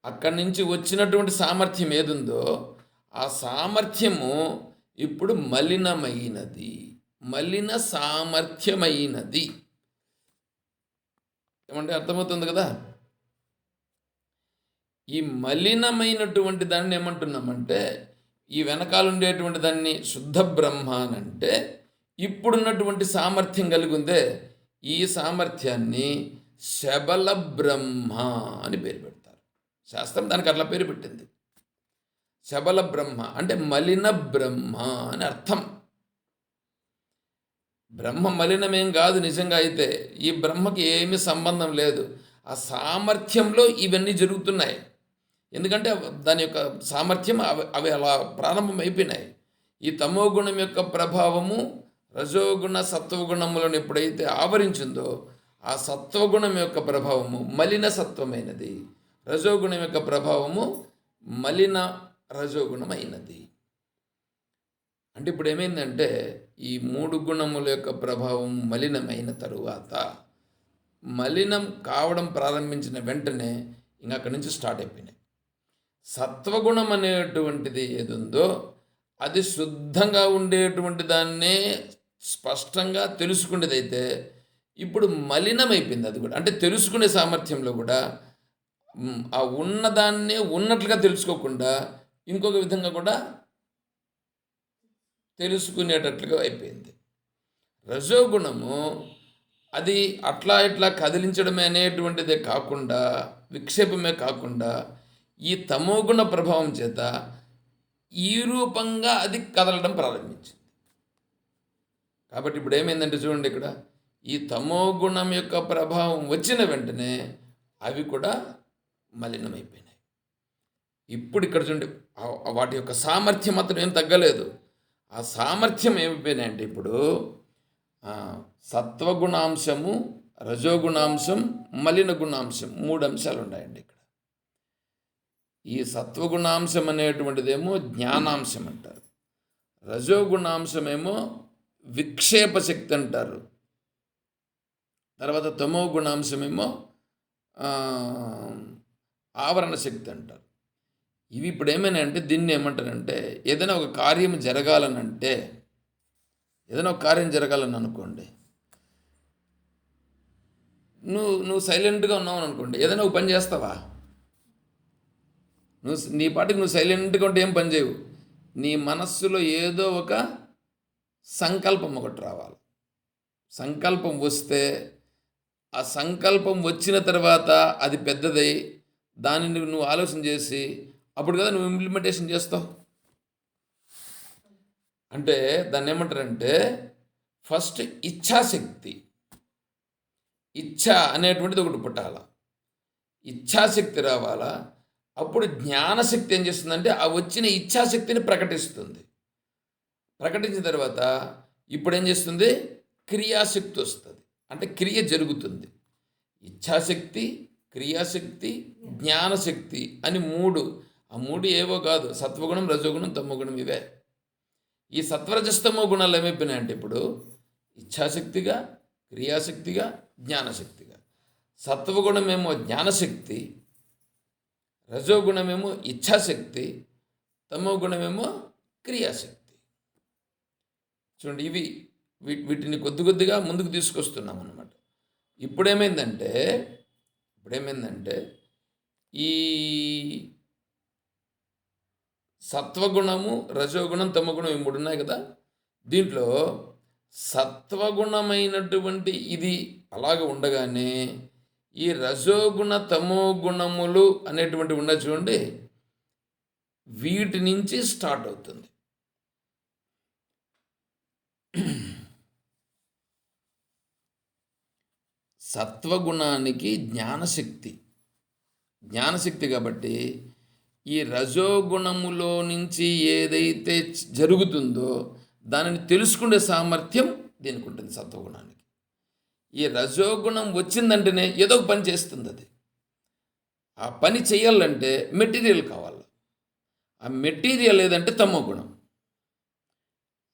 అక్కడి నుంచి వచ్చినటువంటి సామర్థ్యం ఏదుందో ఆ సామర్థ్యము ఇప్పుడు మలినమైనది, మలిన సామర్థ్యమైనది. ఏమంటే అర్థమవుతుంది కదా. ఈ మలినమైనటువంటి దాన్ని ఏమంటున్నామంటే, ఈ వెనకాల ఉండేటువంటి దాన్ని శుద్ధ బ్రహ్మ అని అంటే, ఇప్పుడున్నటువంటి సామర్థ్యం కలిగి ఉందే ఈ సామర్థ్యాన్ని శబల బ్రహ్మ అని పేరు పెడతారు. శాస్త్రం దానికి అట్లా పేరు పెట్టింది. శబల బ్రహ్మ అంటే మలిన బ్రహ్మ అని అర్థం. బ్రహ్మ మలినమేం కాదు నిజంగా అయితే, ఈ బ్రహ్మకి ఏమీ సంబంధం లేదు. ఆ సామర్థ్యంలో ఇవన్నీ జరుగుతున్నాయి. ఎందుకంటే దాని యొక్క సామర్థ్యం అవి అలా ప్రారంభమైపోయినాయి. ఈ తమోగుణం యొక్క ప్రభావము రజోగుణ, సత్వగుణములను ఎప్పుడైతే ఆవరించిందో ఆ సత్వగుణం యొక్క ప్రభావము మలిన సత్వమైనది, రజోగుణం యొక్క ప్రభావము మలిన రజోగుణమైనది. అంటే ఇప్పుడు ఏమైందంటే ఈ మూడు గుణముల యొక్క ప్రభావం మలినమైన తరువాత, మలినం కావడం ప్రారంభించిన వెంటనే ఇంక అక్కడి నుంచి స్టార్ట్ అయిపోయినాయి. సత్వగుణం అనేటువంటిది ఏదుందో అది శుద్ధంగా ఉండేటువంటి దాన్నే స్పష్టంగా తెలుసుకునేదైతే ఇప్పుడు మలినమైపోయింది. అది కూడా అంటే తెలుసుకునే సామర్థ్యంలో కూడా ఆ ఉన్నదాన్నే ఉన్నట్లుగా తెలుసుకోకుండా ఇంకొక విధంగా కూడా తెలుసుకునేటట్లుగా అయిపోయింది. రజోగుణము అది అట్లా ఇట్లా కదిలించడమే అనేటువంటిదే కాకుండా, విక్షేపమే కాకుండా ఈ తమోగుణ ప్రభావం చేత ఈ రూపంగా అది కదలడం ప్రారంభించింది. కాబట్టి ఇప్పుడు ఏమైందంటే చూడండి, ఇక్కడ ఈ తమోగుణం యొక్క ప్రభావం వచ్చిన వెంటనే అవి కూడా మలినమైపోయినాయి. ఇప్పుడు ఇక్కడ చూడండి, వాటి యొక్క సామర్థ్యం మాత్రం ఏం తగ్గలేదు. ఆ సామర్థ్యం ఏమైపోయినాయంటే ఇప్పుడు ఆ, సత్వగుణాంశము, రజోగుణాంశం, మలిన గుణాంశం, 3 అంశాలు ఉన్నాయండి ఇక్కడ. ఈ సత్వగుణాంశం అనేటువంటిదేమో జ్ఞానాంశం అంటారు, రజోగుణాంశమేమో విక్షేప శక్తి అంటారు, తర్వాత తమో గుణాంశమేమో ఆ, ఆవరణ శక్తి అంటారు. ఇవి ఇప్పుడు ఏమైనా అంటే దీన్ని ఏమంటారంటే ఏదైనా ఒక కార్యం జరగాలనంటే, ఏదైనా ఒక కార్యం జరగాలని అనుకోండి, నువ్వు సైలెంట్గా ఉన్నావు అనుకోండి, ఏదైనా ఒక పని చేస్తావా? నీ పాటికి నువ్వు సైలెంట్గా ఉంటే ఏం పని చేయవు. నీ మనస్సులో ఏదో ఒక సంకల్పం ఒకటి రావాలి. సంకల్పం వస్తే ఆ సంకల్పం వచ్చిన తర్వాత అది పెద్దదై దానిని నువ్వు ఆలోచన చేసి అప్పుడు కదా నువ్వు ఇంప్లిమెంటేషన్ చేస్తావు. అంటే దాన్ని ఏమంటారంటే ఫస్ట్ ఇచ్ఛాశక్తి, ఇచ్ఛ అనేటువంటిది ఒకటి పుట్టాల, ఇచ్ఛాశక్తి రావాలా. అప్పుడు జ్ఞానశక్తి ఏం చేస్తుందంటే ఆ వచ్చిన ఇచ్ఛాశక్తిని ప్రకటిస్తుంది. ప్రకటించిన తర్వాత ఇప్పుడు ఏం చేస్తుంది, క్రియాశక్తి వస్తుంది. అంటే క్రియ జరుగుతుంది. ఇచ్ఛాశక్తి, క్రియాశక్తి, జ్ఞానశక్తి అని 3. ఆ 3 ఏవో కాదు, సత్వగుణం, రజోగుణం, తమోగుణం ఇవే. ఈ సత్వరజస్తమో గుణాలు ఏమైపోయినాయంటే ఇప్పుడు ఇచ్ఛాశక్తిగా, క్రియాశక్తిగా, జ్ఞానశక్తిగా. సత్వగుణమేమో జ్ఞానశక్తి, రజోగుణమేమో ఇచ్ఛాశక్తి, తమోగుణమేమో క్రియాశక్తి. చూడండి, వీటిని కొద్ది కొద్దిగా ముందుకు తీసుకొస్తున్నాం అన్నమాట. ఇప్పుడేమైందంటే ఈ సత్వగుణము, రజోగుణం, తమోగుణం ఈ 3 ఉన్నాయి కదా. దీంట్లో సత్వగుణమైనటువంటి ఇది అలాగే ఉండగానే ఈ రజోగుణ, తమోగుణములు అనేటువంటి ఉన్నాయి చూడండి, వీటి నుంచి స్టార్ట్ అవుతుంది. సత్వగుణానికి జ్ఞానశక్తి కాబట్టి ఈ రజోగుణములో నుంచి ఏదైతే జరుగుతుందో దానిని తెలుసుకునే సామర్థ్యం దీనికి ఉంటుంది సత్వగుణానికి. ఈ రజోగుణం వచ్చిందంటేనే ఏదో ఒక పని చేస్తుంది. అది ఆ పని చేయాలంటే మెటీరియల్ కావాలి. ఆ మెటీరియల్ ఏదంటే తమో గుణం.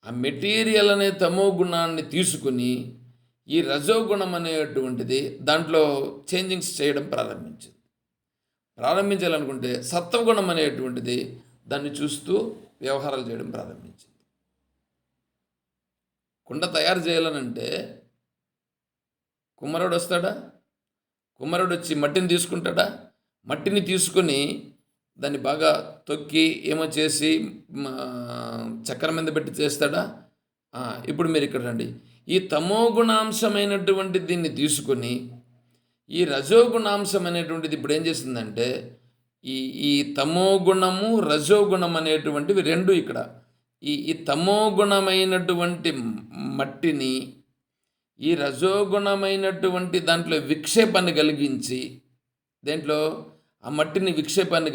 ఆ మెటీరియల్ అనే తమో గుణాన్ని తీసుకుని ఈ రజోగుణం అనేటువంటిది దాంట్లో చేంజింగ్స్ చేయడం ప్రారంభించాలనుకుంటే సత్వగుణం అనేటువంటిది దాన్ని చూస్తూ వ్యవహారాలు చేయడం ప్రారంభించింది. కుండ తయారు చేయాలనంటే కుమ్మరుడు వస్తాడా? కుమ్మరుడు వచ్చి మట్టిని తీసుకుంటాడా? మట్టిని తీసుకొని దాన్ని బాగా తొక్కి ఏమో చేసి చక్కెర మీద పెట్టి చేస్తాడా? ఇప్పుడు మీరు ఇక్కడ రండి. ఈ తమోగుణాంశమైనటువంటి దీన్ని తీసుకొని ఈ రజోగుణాంశం అనేటువంటిది ఇప్పుడు ఏం చేసిందంటే ఈ తమోగుణము, రజోగుణం అనేటువంటివి 2 ఇక్కడ ఈ తమోగుణమైనటువంటి మట్టిని ఈ రజోగుణమైనటువంటి దాంట్లో విక్షేపాన్ని కలిగించి, దేంట్లో ఆ మట్టిని విక్షేపాన్ని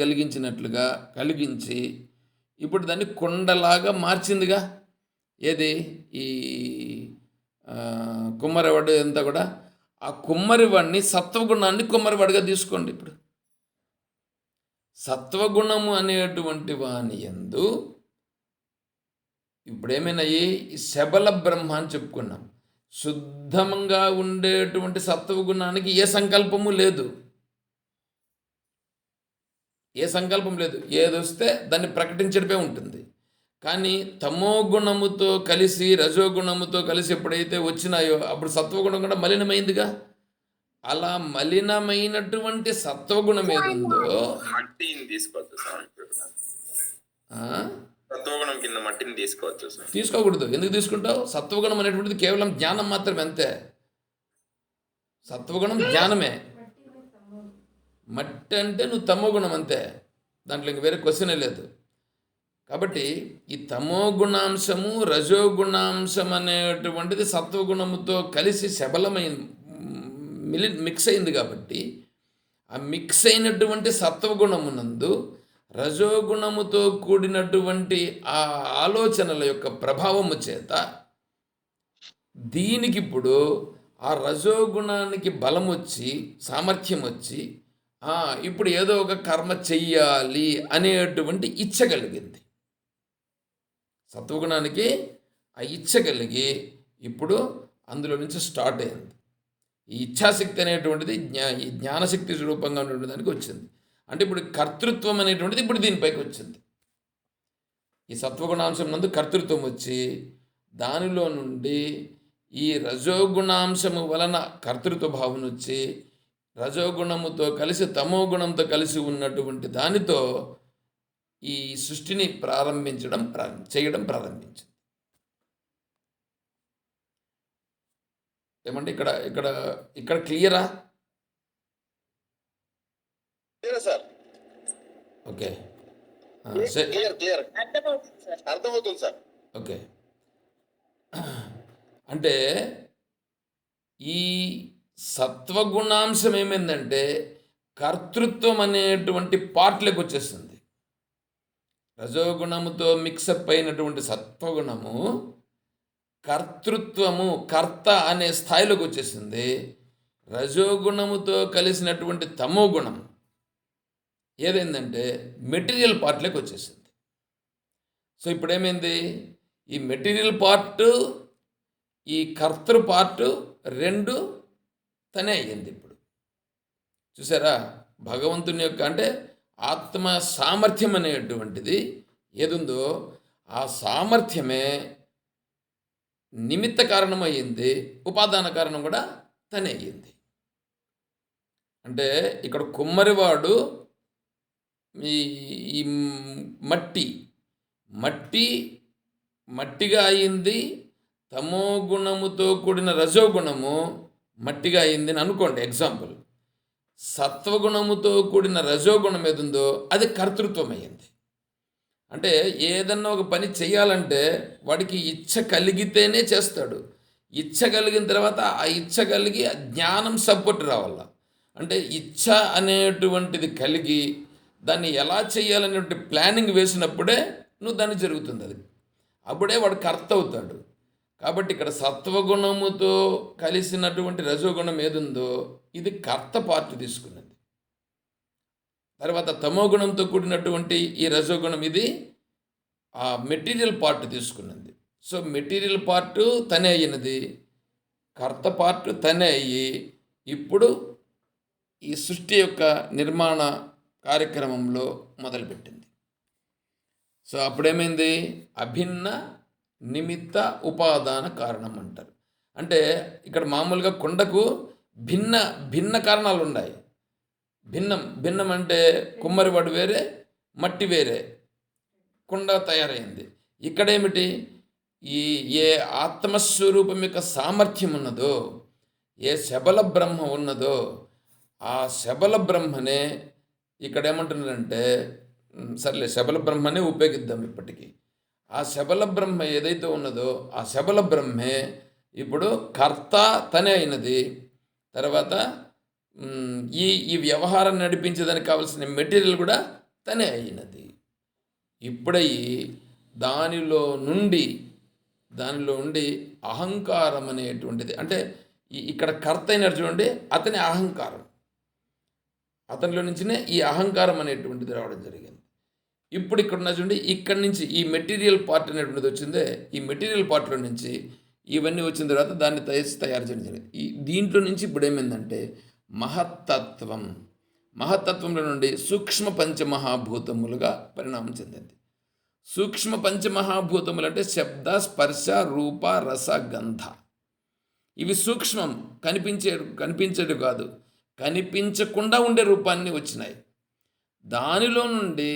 కలిగించి ఇప్పుడు దాన్ని కొండలాగా మార్చిందిగా. ఏది? ఈ కుమ్మరివాడు అంతా కూడా ఆ కుమ్మరివాడిని, సత్వగుణాన్ని కుమ్మరివాడిగా తీసుకోండి. ఇప్పుడు సత్వగుణము అనేటువంటి వాని యందు ఇప్పుడేమైనాయి? ఈ శబల బ్రహ్మ అని చెప్పుకున్నాం. శుద్ధంగా ఉండేటువంటి సత్వగుణానికి ఏ సంకల్పము లేదు, ఏదొస్తే దాన్ని ప్రకటించడమే ఉంటుంది. కానీ తమో గుణముతో కలిసి, రజోగుణముతో కలిసి ఎప్పుడైతే వచ్చినాయో అప్పుడు సత్వగుణం కూడా మలినమైందిగా. అలా మలినమైనటువంటి సత్వగుణం ఏదుందో మట్టిని తీసుకోవచ్చు సార్. సత్వగుణం కింద మట్టిని తీసుకోవచ్చు సార్. తీసుకోకూడదు. ఎందుకు తీసుకుంటావు? సత్వగుణం అనేటువంటిది కేవలం జ్ఞానం మాత్రమే, అంతే. సత్వగుణం జ్ఞానమే. మట్టి అంటే నువ్వు తమో గుణం, అంతే. దాంట్లో ఇంక వేరే క్వశ్చనే లేదు. కాబట్టి ఈ తమో గుణాంశము, రజోగుణాంశం అనేటువంటిది సత్వగుణముతో కలిసి మిక్స్ అయింది. కాబట్టి ఆ మిక్స్ అయినటువంటి సత్వగుణమునందు రజోగుణముతో కూడినటువంటి ఆ ఆలోచనల యొక్క ప్రభావము చేత దీనికి ఇప్పుడు ఆ రజోగుణానికి బలం వచ్చి సామర్థ్యం వచ్చి ఇప్పుడు ఏదో ఒక కర్మ చెయ్యాలి అనేటువంటి ఇచ్చ కలిగింది. సత్వగుణానికి ఆ ఇచ్చ కలిగి ఇప్పుడు అందులో నుంచి స్టార్ట్ అయింది. ఈ ఇచ్ఛాశక్తి అనేటువంటిది ఈ జ్ఞానశక్తి రూపంగా ఉన్నటువంటి దానికి వచ్చింది. అంటే ఇప్పుడు కర్తృత్వం అనేటువంటిది ఇప్పుడు దీనిపైకి వచ్చింది. ఈ సత్వగుణాంశం నందు కర్తృత్వం వచ్చి దానిలో నుండి ఈ రజోగుణాంశము వలన కర్తృత్వ భావన వచ్చి రజోగుణముతో కలిసి తమోగుణంతో కలిసి ఉన్నటువంటి దానితో ఈ సృష్టిని చేయడం ప్రారంభించింది. ఏమంటే ఇక్కడ ఇక్కడ ఇక్కడ క్లియరా? సార్ ఓకే క్లియర్ అర్థమవుతుంది సార్. ఓకే, అంటే ఈ సత్వగుణాంశం ఏమైందంటే కర్తృత్వం అనేటువంటి పార్ట్లోకి వచ్చేస్తుంది. రజోగుణముతో మిక్సప్ అయినటువంటి సత్వగుణము కర్తృత్వము కర్త అనే స్థాయిలోకి వచ్చేసింది. రజోగుణముతో కలిసినటువంటి తమోగుణం ఏదైందంటే మెటీరియల్ పార్ట్లోకి వచ్చేసింది. సో ఇప్పుడు ఏమైంది, ఈ మెటీరియల్ పార్ట్ ఈ కర్తృ పార్ట్ రెండు తనే అయ్యింది. ఇప్పుడు చూసారా, భగవంతుని యొక్క అంటే ఆత్మ సామర్థ్యం అనేటువంటిది ఏదుందో ఆ సామర్థ్యమే నిమిత్త కారణం అయ్యింది, ఉపాదాన కారణం కూడా తనే అయ్యింది. అంటే ఇక్కడ కుమ్మరివాడు ఈ మట్టిగా అయింది, తమో గుణముతో కూడిన రజోగుణము మట్టిగా అయింది అని అనుకోండి. ఎగ్జాంపుల్, సత్వగుణముతో కూడిన రజోగుణం ఏదుందో అది కర్తృత్వం అయ్యింది. అంటే ఏదన్నా ఒక పని చేయాలంటే వాడికి ఇచ్ఛ కలిగితేనే చేస్తాడు. ఇచ్ఛ కలిగిన తర్వాత ఆ ఇచ్ఛ కలిగి జ్ఞానం సపోర్ట్ రావాల. అంటే ఇచ్ఛ అనేటువంటిది కలిగి దాన్ని ఎలా చేయాలనేటువంటి ప్లానింగ్ వేసినప్పుడే నువ్వు దాన్ని జరుగుతుంది. అది అప్పుడే వాడు కర్త అవుతాడు. కాబట్టి ఇక్కడ సత్వగుణముతో కలిసినటువంటి రజోగుణం ఏదుందో ఇది కర్త పార్ట్ తీసుకున్నది. తర్వాత తమోగుణంతో కూడినటువంటి ఈ రజోగుణం ఇది ఆ మెటీరియల్ పార్ట్ తీసుకున్నది. సో మెటీరియల్ పార్ట్ తనే అయినది, కర్త పార్ట్ తనే అయ్యి ఇప్పుడు ఈ సృష్టి యొక్క నిర్మాణ కార్యక్రమంలో మొదలుపెట్టింది. సో అప్పుడేమైంది, అభిన్న నిమిత్త ఉపాదాన కారణం అంటారు. అంటే ఇక్కడ మామూలుగా కుండకు భిన్న కారణాలు ఉన్నాయి. భిన్నం అంటే కుమ్మరివాడు వేరే, మట్టి వేరే, కుండ తయారైంది. ఇక్కడేమిటి, ఏ ఆత్మస్వరూపం యొక్క సామర్థ్యం ఉన్నదో, ఏ శబల బ్రహ్మ ఉన్నదో ఆ శబల బ్రహ్మనే ఇక్కడ ఏమంటున్నారంటే, సర్లే శబల బ్రహ్మనే ఉపయోగిద్దాం ఇప్పటికీ. ఆ శబల బ్రహ్మ ఏదైతే ఉన్నదో ఆ శబల బ్రహ్మే ఇప్పుడు కర్త తనే అయినది. తర్వాత ఈ వ్యవహారం నడిపించేదానికి కావాల్సిన మెటీరియల్ కూడా తనే అయినది. ఇప్పుడయ్యి దానిలో నుండి అహంకారం అనేటువంటిది, అంటే ఇక్కడ కర్త అయినారు చూడండి, అతని అహంకారం, అతనిలో నుంచినే ఈ అహంకారం అనేటువంటిది రావడం జరిగింది. ఇప్పుడు ఇక్కడ ఉన్న చూడండి, ఇక్కడి నుంచి ఈ మెటీరియల్ పార్ట్ అనేటువంటిది వచ్చిందే, ఈ మెటీరియల్ పార్ట్లో నుంచి ఇవన్నీ వచ్చిన తర్వాత దాన్ని తయారు చేయడం జరిగింది. దీంట్లో నుంచి ఇప్పుడు ఏమైందంటే మహత్తత్వంలో నుండి సూక్ష్మ పంచమహాభూతములుగా పరిణామం చెందింది. సూక్ష్మ పంచమహాభూతములు అంటే శబ్ద, స్పర్శ, రూప, రస, గంధ. ఇవి సూక్ష్మం, కనిపించేది కాదు, కనిపించకుండా ఉండే రూపాన్ని వచ్చినాయి. దానిలో నుండి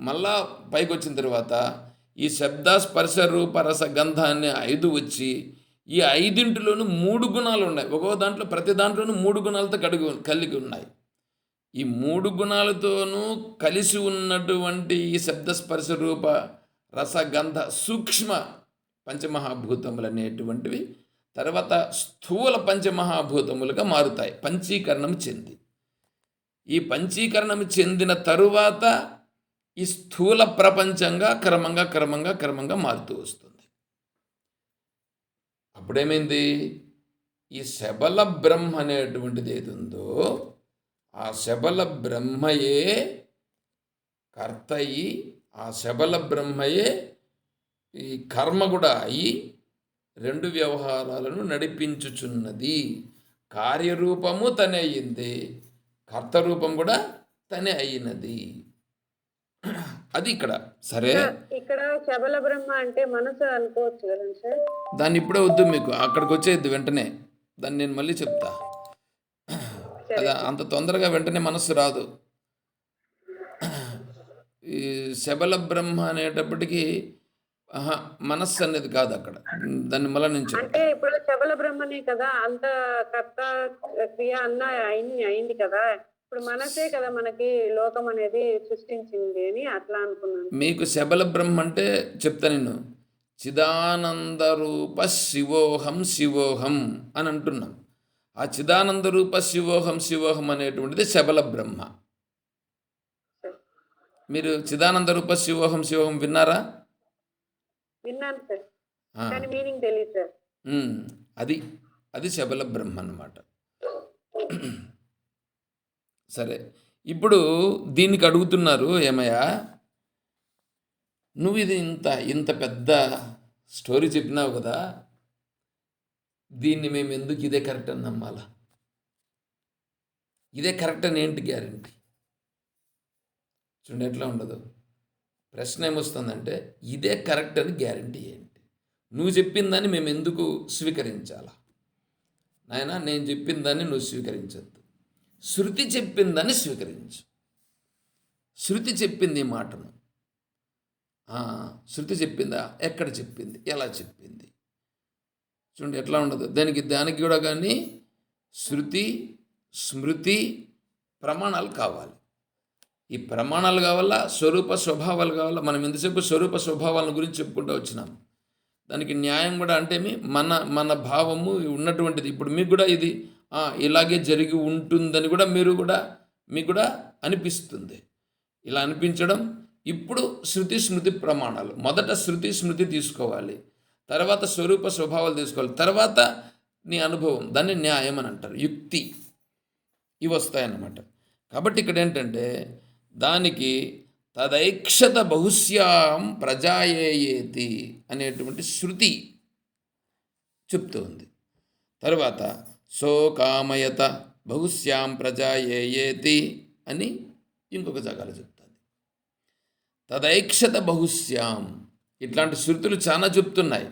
మళ్ళా పైకి వచ్చిన తర్వాత ఈ శబ్ద, స్పర్శ, రూప, రస, గంధ అనే 5 వచ్చి ఈ 5ఇంటిలోనూ 3 గుణాలు ఉన్నాయి. ఒక్కో దాంట్లో ప్రతి దాంట్లోనూ 3 గుణాలతో కలిగి ఉన్నాయి. ఈ 3 గుణాలతోనూ కలిసి ఉన్నటువంటి ఈ శబ్ద, స్పర్శ, రూప, రస, గంధ సూక్ష్మ పంచమహాభూతములు అనేటువంటివి తర్వాత స్థూల పంచమహాభూతములుగా మారుతాయి పంచీకరణం చెంది. ఈ పంచీకరణం చెందిన తరువాత ఈ స్థూల ప్రపంచంగా క్రమంగా మారుతూ వస్తుంది. అప్పుడేమైంది, ఈ శబల బ్రహ్మ అనేటువంటిది ఏది ఉందో ఆ శబల బ్రహ్మయే కర్త అయి, ఆ శబల బ్రహ్మయే ఈ కర్మ కూడా అయి రెండు వ్యవహారాలను నడిపించుచున్నది. కార్యరూపము తనే అయ్యింది, కర్తరూపం కూడా తనే అయినది. అది ఇక్కడ సరే. ఇక్కడ శబల బ్రహ్మ అంటే మనసు అనుకోవచ్చు కదండి సార్. దాన్ని ఇప్పుడే వద్దు, మీకు అక్కడికి వచ్చేది వెంటనే. దాన్ని నేను మళ్ళీ చెప్తా. అది అంత తొందరగా వెంటనే మనస్సు రాదు. ఈ శబల బ్రహ్మ అనేటప్పటికీ మనస్సు అనేది కాదు అక్కడ. దాన్ని మళ్ళీ నేను చెప్తా. అంటే ఇప్పుడు శబల బ్రహ్మనే కదా అంత కర్త క్రియ అన్న అయింది కదా. ఇప్పుడు మనసే కదా మనకి లోకం అనేది సృష్టించింది అని అట్లా అనుకున్నాను. మీకు శబల బ్రహ్మ అంటే చెప్తా నేను. చిదానంద రూప శివోహం అని అంటున్నాం. ఆ చిదానంద రూప శివోహం అనేటువంటిది శబల బ్రహ్మ. మీరు చిదానంద రూప శివోహం విన్నారా? విన్నాను సార్, కానీ మీనింగ్ తెలియదు సార్. అది శబల బ్రహ్మ అన్నమాట. సరే, ఇప్పుడు దీనికి అడుగుతున్నారు, ఏమయ్యా నువ్వు ఇది ఇంత పెద్ద స్టోరీ చెప్పినావు కదా, దీన్ని మేము ఎందుకు ఇదే కరెక్ట్ అని నమ్మాలా? ఇదే కరెక్ట్ అని ఏంటి గ్యారంటీ? చూడండి ఎట్లా ఉండదు. ప్రశ్న ఏమొస్తుందంటే, ఇదే కరెక్ట్ అని గ్యారంటీ ఏంటి? నువ్వు చెప్పిన దాన్ని మేము ఎందుకు స్వీకరించాలా? నాయనా, నేను చెప్పిన దాన్ని నువ్వు స్వీకరించద్దు. శృతి చెప్పిందని స్వీకరించు. శృతి చెప్పింది ఈ మాటను. శృతి చెప్పిందా? ఎక్కడ చెప్పింది? ఎలా చెప్పింది? చూడండి ఎట్లా ఉండదు. దానికి కూడా కానీ శృతి, స్మృతి, ప్రమాణాలు కావాలి. ఈ ప్రమాణాలు కావాలా, స్వరూప స్వభావాలు కావాలా. మనం ఎంతసేపు స్వరూప స్వభావాల గురించి చెప్పుకుంటూ వచ్చినాం. దానికి న్యాయం కూడా అంటే మన భావము ఉన్నటువంటిది. ఇప్పుడు మీకు కూడా ఇది ఇలాగే జరిగి ఉంటుందని కూడా మీకు కూడా అనిపిస్తుంది. ఇలా అనిపించడం. ఇప్పుడు శృతి స్మృతి ప్రమాణాలు. మొదట శృతి స్మృతి తీసుకోవాలి, తర్వాత స్వరూప స్వభావాలు తీసుకోవాలి, తర్వాత నీ అనుభవం. దాన్ని న్యాయం అని అంటారు, యుక్తి. ఇవి వస్తాయన్నమాట. కాబట్టి ఇక్కడ ఏంటంటే, దానికి తదైక్షత బహుశ్యాం ప్రజాయేయేతి అనేటువంటి శృతి చెప్తుంది. తర్వాత సోకామయత బహుశ్యాం ప్రజాయేయేతి అని ఇంకొక జాగాలో చెప్తుంది. తదైక్షత బహుశ్యాం, ఇట్లాంటి శృతులు చాలా చెప్తున్నాయి.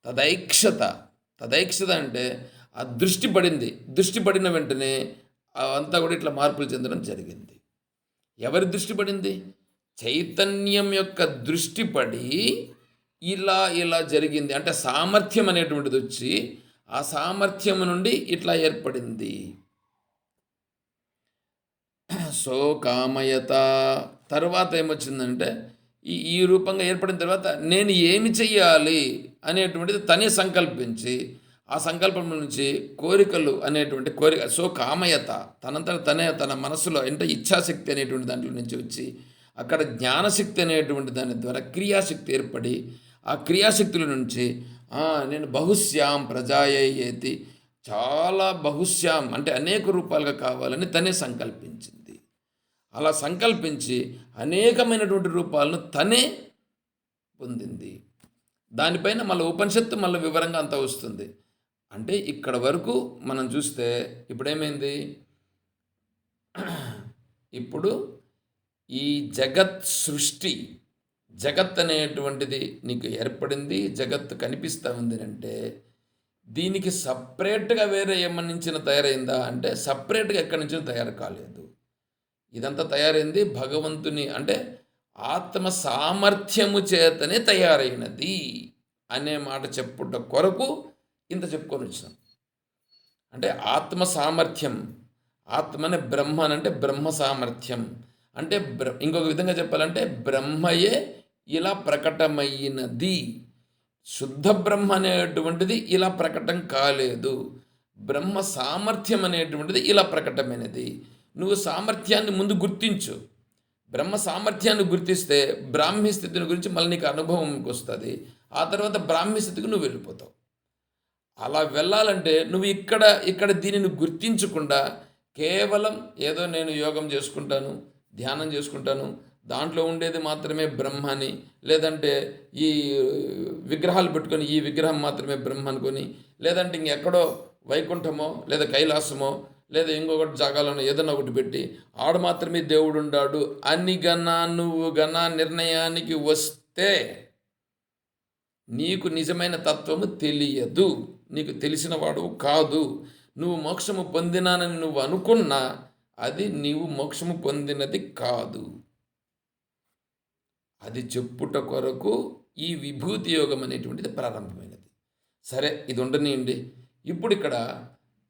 తదైక్షత అంటే ఆ దృష్టి పడింది. దృష్టి పడిన వెంటనే అవంతా కూడా ఇట్లా మార్పులు చెందడం జరిగింది. ఎవరి దృష్టి పడింది? చైతన్యం యొక్క దృష్టి పడి ఇలా జరిగింది. అంటే సామర్థ్యం అనేటువంటిది వచ్చి ఆ సామర్థ్యం నుండి ఇట్లా ఏర్పడింది. సోకామయత తర్వాత ఏమొచ్చిందంటే, ఈ రూపంగా ఏర్పడిన తర్వాత నేను ఏమి చెయ్యాలి అనేటువంటిది తనే సంకల్పించి, ఆ సంకల్పం నుంచి కోరికలు అనేటువంటి కామయత తనంతట తనే తన మనసులో అంటే ఇచ్ఛాశక్తి అనేటువంటి దాంట్లో నుంచి వచ్చి అక్కడ జ్ఞానశక్తి అనేటువంటి దాని ద్వారా క్రియాశక్తి ఏర్పడి, ఆ క్రియాశక్తుల నుంచి నేను బహుశ్యాం ప్రజాయేతి, చాలా బహుశ్యాం అంటే అనేక రూపాలుగా కావాలని తనే సంకల్పించింది. అలా సంకల్పించి అనేకమైనటువంటి రూపాలను తనే పొందింది. దానిపైన మళ్ళీ ఉపనిషత్తు మళ్ళీ వివరంగా అంతా వస్తుంది. అంటే ఇక్కడ వరకు మనం చూస్తే ఇప్పుడేమైంది, ఇప్పుడు ఈ జగత్ సృష్టి, జగత్ అనేటువంటిది నీకు ఏర్పడింది, జగత్తు కనిపిస్తూ ఉంది అంటే దీనికి సపరేట్గా వేరే ఏమన్నించిన తయారైందా అంటే సపరేట్గా ఎక్కడి నుంచి తయారు కాలేదు. ఇదంతా తయారైంది భగవంతుని అంటే ఆత్మ సామర్థ్యము చేతనే తయారైనది అనే మాట చెప్పుట కొరకు ఇంత చెప్పుకొని వచ్చినాం. అంటే ఆత్మ సామర్థ్యం, ఆత్మనే బ్రహ్మ అంటే బ్రహ్మ సామర్థ్యం అంటే ఇంకొక విధంగా చెప్పాలంటే బ్రహ్మయే ఇలా ప్రకటమైనది. శుద్ధ బ్రహ్మ అనేటువంటిది ఇలా ప్రకటం కాలేదు. బ్రహ్మ సామర్థ్యం అనేటువంటిది ఇలా ప్రకటమైనది. నువ్వు సామర్థ్యాన్ని ముందు గుర్తించు, బ్రహ్మ సామర్థ్యాన్ని గుర్తిస్తే బ్రాహ్మీ స్థితిని గురించి మళ్ళీ నీకు అనుభవంకి వస్తుంది. ఆ తర్వాత బ్రాహ్మీ స్థితికి నువ్వు వెళ్ళిపోతావు. అలా వెళ్ళాలంటే నువ్వు ఇక్కడ దీనిని గుర్తించకుండా కేవలం ఏదో నేను యోగం చేసుకుంటాను, ధ్యానం చేసుకుంటాను, దాంట్లో ఉండేది మాత్రమే బ్రహ్మ అని, లేదంటే ఈ విగ్రహాలు పెట్టుకొని ఈ విగ్రహం మాత్రమే బ్రహ్మ అనుకొని, లేదంటే ఇంకెక్కడో వైకుంఠమో లేదా కైలాసమో లేదా ఇంకొకటి జాగాలను ఏదైనా ఒకటి పెట్టి ఆడు మాత్రమే దేవుడు ఉండాడు అని నువ్వు నిర్ణయానికి వస్తే నీకు నిజమైన తత్వము తెలియదు, నీకు తెలిసిన వాడు కాదు. నువ్వు మోక్షము పొందినానని నువ్వు అనుకున్నా అది నీవు మోక్షము పొందినది కాదు. అది చెప్పుట కొరకు ఈ విభూతి యోగం అనేటువంటిది ప్రారంభమైనది. సరే, ఇది ఉండనియండి. ఇప్పుడు ఇక్కడ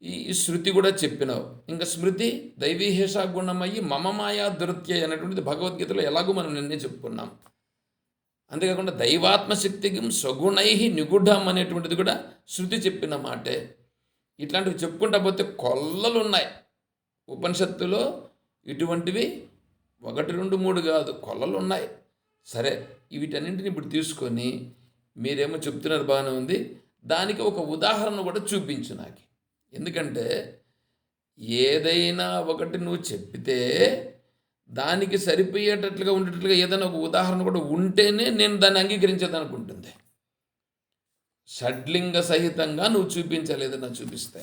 ఈ శృతి కూడా చెప్పినావు. ఇంకా స్మృతి దైవీహేష గుణమయ్యి మమ మాయా దురత్య అనేటువంటిది భగవద్గీతలో ఎలాగో మనం నిన్నే చెప్పుకున్నాం. అంతేకాకుండా దైవాత్మశక్తికి స్వగుణై నిగుఢం అనేటువంటిది కూడా శృతి చెప్పిన మాటే. ఇట్లాంటివి చెప్పుకుంటా పోతే కొల్లలు ఉన్నాయి ఉపనిషత్తులో. ఇటువంటివి 1, 2, 3 కాదు, కొల్లలు ఉన్నాయి. సరే, వీటన్నింటిని ఇప్పుడు తీసుకొని మీరేమో చెప్తున్నారు, బాగానే ఉంది, దానికి ఒక ఉదాహరణ కూడా చూపించు నాకు. ఎందుకంటే ఏదైనా ఒకటి నువ్వు చెప్పితే దానికి సరిపోయేటట్లుగా ఉండేటట్లుగా ఏదైనా ఒక ఉదాహరణ కూడా ఉంటేనే నేను దాన్ని అంగీకరించేదనుకుంటుంది. షడ్లింగ సహితంగా నువ్వు చూపించాలి, ఏదైనా చూపిస్తే.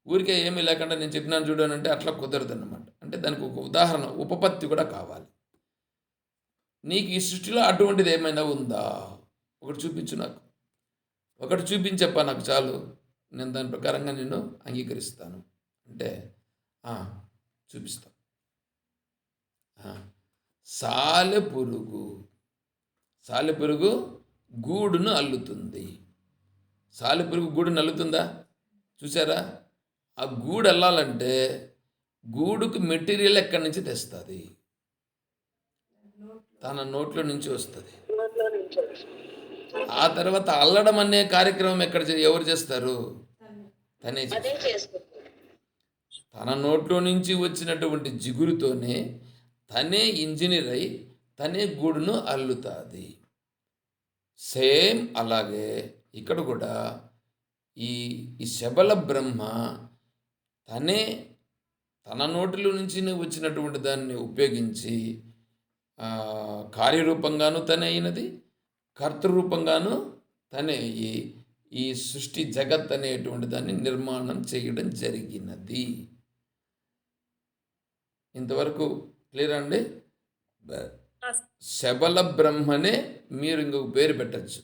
ఊరికే ఏమీ లేకుండా నేను చెప్పినాను చూడానంటే అట్లా కుదరదు అన్నమాట. అంటే దానికి ఒక ఉదాహరణ, ఉపపత్తి కూడా కావాలి. నీకు ఈ సృష్టిలో అటువంటిది ఏమైనా ఉందా? ఒకటి చూపించు నాకు. ఒకటి చూపించప్పా నాకు చాలు, నేను దాని ప్రకారంగా నేను అంగీకరిస్తాను అంటే చూపిస్తాను. సాలెపురుగు గూడును అల్లుతుంది. సాలెపురుగు గూడును అల్లుతుందా? చూసారా? ఆ గూడు అల్లాలంటే గూడుకు మెటీరియల్ ఎక్కడి నుంచి తెస్తుంది? తన నోట్లో నుంచి వస్తుంది. ఆ తర్వాత అల్లడం అనే కార్యక్రమం ఎవరు చేస్తారు? తనే చేస్తారు. తన నోట్లో నుంచి వచ్చినటువంటి జిగురుతోనే తనే ఇంజనీర్ అయి తనే గూడును అల్లుతుంది. సేమ్ అలాగే ఇక్కడ కూడా ఈ శబల బ్రహ్మ తన నోటిలో నుంచి వచ్చినటువంటి దాన్ని ఉపయోగించి కార్యరూపంగాను తనే అయినది, కర్తృరూపంగాను తనే ఈ సృష్టి జగత్ అనేటువంటి దాన్ని నిర్మాణం చేయడం జరిగినది. ఇంతవరకు క్లియర్ అండి? శబల బ్రహ్మనే మీరు ఇంకొక పేరు పెట్టచ్చు,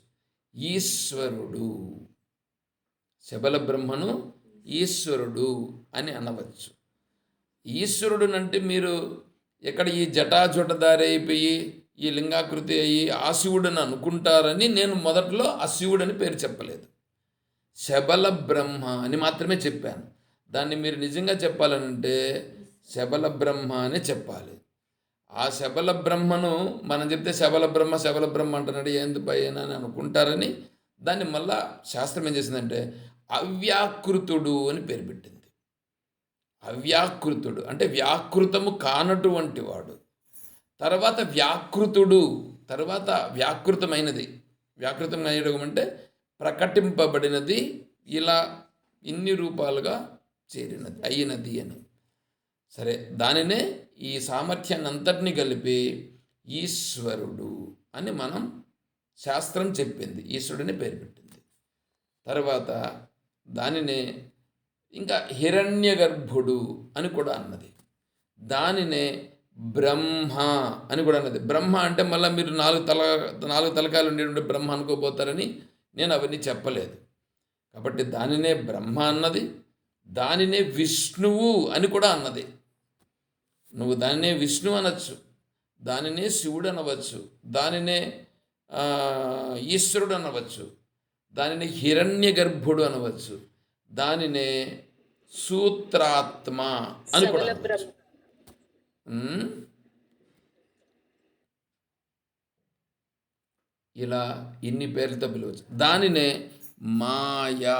ఈశ్వరుడు. శబల బ్రహ్మను ఈశ్వరుడు అని అనవచ్చు. ఈశ్వరుడునంటే మీరు ఎక్కడ ఈ జటాజుటదారి అయిపోయి ఈ లింగాకృతి అయ్యి ఆ శివుడని అనుకుంటారని నేను మొదట్లో ఆ శివుడని పేరు చెప్పలేదు, శబల బ్రహ్మ అని మాత్రమే చెప్పాను. దాన్ని మీరు నిజంగా చెప్పాలనంటే శబల బ్రహ్మ అనే చెప్పాలి. ఆ శబల బ్రహ్మను మనం చెప్తే శబల బ్రహ్మ అంటున్నాడు ఏంది పైన అని అనుకుంటారని దాన్ని మళ్ళా శాస్త్రం ఏం చేసిందంటే అవ్యాకృతుడు అని పేరు పెట్టింది. అవ్యాకృతుడు అంటే వ్యాకృతము కానటువంటి వాడు. తర్వాత వ్యాకృతుడు, తర్వాత వ్యాకృతమైనది. వ్యాకృతమైన అంటే ప్రకటింపబడినది, ఇలా ఇన్ని రూపాలుగా చేరినది అయినది అని. సరే, దానినే ఈ సామర్థ్యాన్ని అంతటినీ కలిపి ఈశ్వరుడు అని మనం శాస్త్రం చెప్పింది, ఈశ్వరుడిని పేరు పెట్టింది. తర్వాత దానినే ఇంకా హిరణ్య గర్భుడు అని కూడా అన్నది. దానినే బ్రహ్మ అని కూడా అన్నది. బ్రహ్మ అంటే మళ్ళీ మీరు 4 తలకాయలు ఉండేటువంటి బ్రహ్మ అనుకోపోతారని నేను అవన్నీ చెప్పలేదు. కాబట్టి దానినే బ్రహ్మ అన్నది, దానినే విష్ణువు అని కూడా అన్నది. నువ్వు దానినే విష్ణు అనవచ్చు, దానినే శివుడు అనవచ్చు, దానినే ఈశ్వరుడు అనవచ్చు, దానిని హిరణ్య గర్భుడు అనవచ్చు, దానినే సూత్రాత్మ అని కూడా అనవచ్చు. ఇలా ఇన్ని పేర్లతో పిలవచ్చు. దానినే మాయా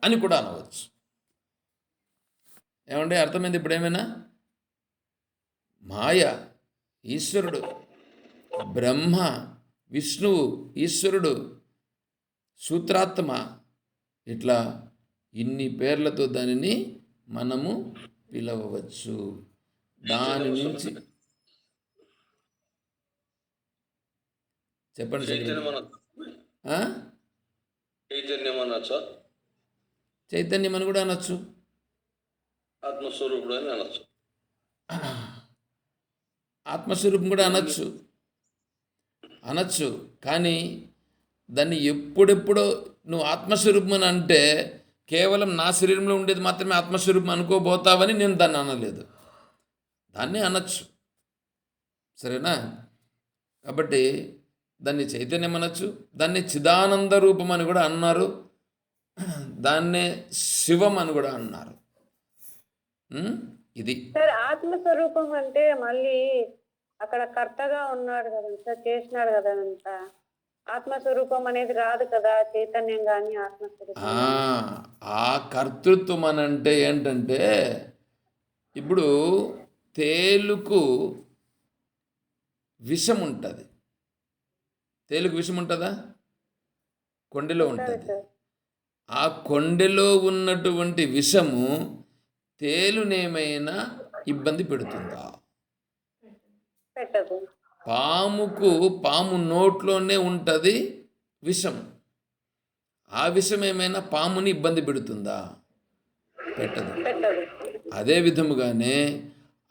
అని కూడా అనవచ్చు. ఏమంటే అర్థమైంది ఇప్పుడు? ఏమైనా మాయ ఈశ్వరుడు, బ్రహ్మ, విష్ణువు, ఈశ్వరుడు, సూత్రాత్మ, ఇట్లా ఇన్ని పేర్లతో దానిని మనము పిలవవచ్చు. దాని నుంచి చెప్పండి చైతన్యం చక్రవర్తి. అనొచ్చు. ఆ? చైతన్యం అనొచ్చా? చైతన్యం అని కూడా అనొచ్చు. ఆత్మస్వరూపుడు అని అనొచ్చు. ఆత్మస్వరూపం కూడా అనొచ్చు. కానీ దాన్ని ఎప్పుడెప్పుడో నువ్వు ఆత్మస్వరూపం అని అంటే కేవలం నా శరీరంలో ఉండేది మాత్రమే ఆత్మస్వరూపం అనుకోబోతావని నేను దాన్ని అనలేదు. దాన్ని అనొచ్చు. సరేనా? కాబట్టి దాన్ని చైతన్యం అనొచ్చు, దాన్ని చిదానంద రూపం అని కూడా అన్నారు, దాన్నే శివం అని కూడా అన్నారు. ఇది సార్ ఆత్మస్వరూపం అంటే మళ్ళీ అక్కడ కర్తగా ఉన్నాడు కదా సార్, చేసినాడు కదా అంతా. ఆత్మస్వరూపం అనేది రాదు కదా, చైతన్యం కానీ ఆత్మస్వరూపం. ఆ కర్తృత్వం అని అంటే ఏంటంటే, ఇప్పుడు తేలుకు విషం ఉంటుంది. తేలుకు విషం ఉంటుందా? కొండెలో ఉంటుంది. ఆ కొండెలో ఉన్నటువంటి విషము తేలునేమైనా ఇబ్బంది పెడుతుందా? పెట్టదు. పాము నోట్లోనే ఉంటుంది విషం. ఆ విషం ఏమైనా పాముని ఇబ్బంది పెడుతుందా? పెట్టదు. అదే విధముగానే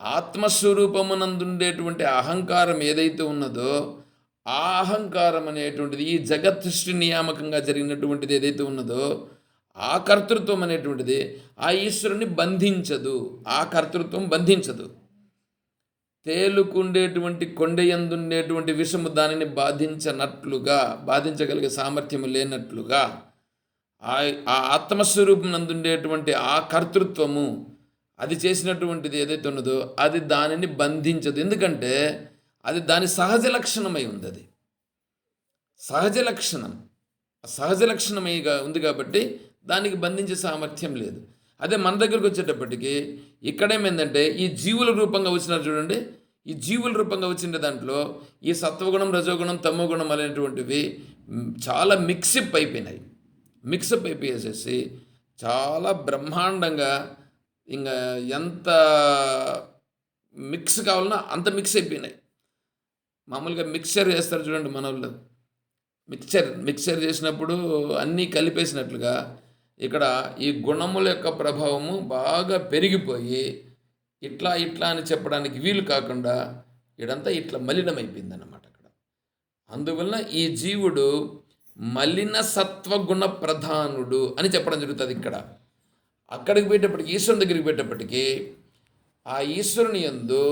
ఆత్మస్వరూపమునందుండేటువంటి అహంకారం ఏదైతే ఉన్నదో ఆ అహంకారం అనేటువంటిది ఈ జగత్ సృష్టి నియామకంగా జరిగినటువంటిది ఏదైతే ఉన్నదో ఆ కర్తృత్వం అనేటువంటిది ఆ ఈశ్వరుని బంధించదు. ఆ కర్తృత్వం బంధించదు. తేలుకుండేటువంటి కొండయందుండేటువంటి విషము దానిని బాధించనట్లుగా, బాధించగలిగే సామర్థ్యము లేనట్లుగా ఆ ఆత్మస్వరూపం నందుండేటువంటి ఆ కర్తృత్వము అది చేసినటువంటిది ఏదైతే ఉన్నదో అది దానిని బంధించదు. ఎందుకంటే అది దాని సహజ లక్షణమై ఉంది. అది సహజ లక్షణమైగా ఉంది కాబట్టి దానికి బంధించే సామర్థ్యం లేదు. అదే మన దగ్గరకు వచ్చేటప్పటికి ఇక్కడేమైందంటే ఈ జీవుల రూపంగా వచ్చినారు చూడండి. ఈ జీవుల రూపంగా వచ్చిన దాంట్లో ఈ సత్వగుణం, రజోగుణం, తమోగుణం అనేటువంటివి చాలా మిక్సప్ అయిపోయేసేసి చాలా బ్రహ్మాండంగా ఇంకా ఎంత మిక్స్ కావాలన్నా అంత మిక్స్ అయిపోయినాయి. మామూలుగా మిక్చర్ చేస్తారు చూడండి మన వాళ్ళు. మిక్చర్ చేసినప్పుడు అన్నీ కలిపేసినట్లుగా ఇక్కడ ఈ గుణముల యొక్క ప్రభావము బాగా పెరిగిపోయి ఇట్లా అని చెప్పడానికి వీలు కాకుండా ఇదంతా ఇట్లా మలినమైపోయిందన్నమాట అక్కడ. అందువలన ఈ జీవుడు మలిన సత్వగుణ ప్రధానుడు అని చెప్పడం జరుగుతుంది ఇక్కడ. అక్కడికి పోయేటప్పటికి ఈశ్వరుని దగ్గరికి పోయేటప్పటికి ఆ ఈశ్వరుని యందు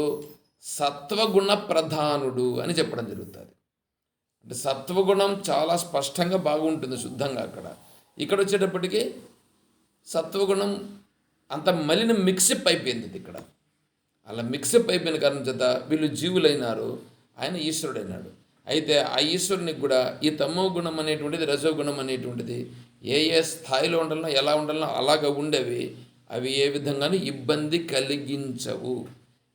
సత్వగుణ ప్రధానుడు అని చెప్పడం జరుగుతుంది. అంటే సత్వగుణం చాలా స్పష్టంగా బాగుంటుంది శుద్ధంగా అక్కడ. ఇక్కడ వచ్చేటప్పటికి సత్వగుణం అంత మలిన మిక్సప్ అయిపోయింది ఇక్కడ. అలా మిక్సప్ అయిపోయిన కారణం చేత వీళ్ళు జీవులైనారు, ఆయన ఈశ్వరుడైనాడు. అయితే ఆ ఈశ్వరునికి కూడా ఈ తమో గుణం అనేటువంటిది, రజోగుణం అనేటువంటిది ఏ స్థాయిలో ఉండాలనో ఎలా ఉండాలనో అలాగ ఉండేవి. అవి ఏ విధంగానూ ఇబ్బంది కలిగించవు.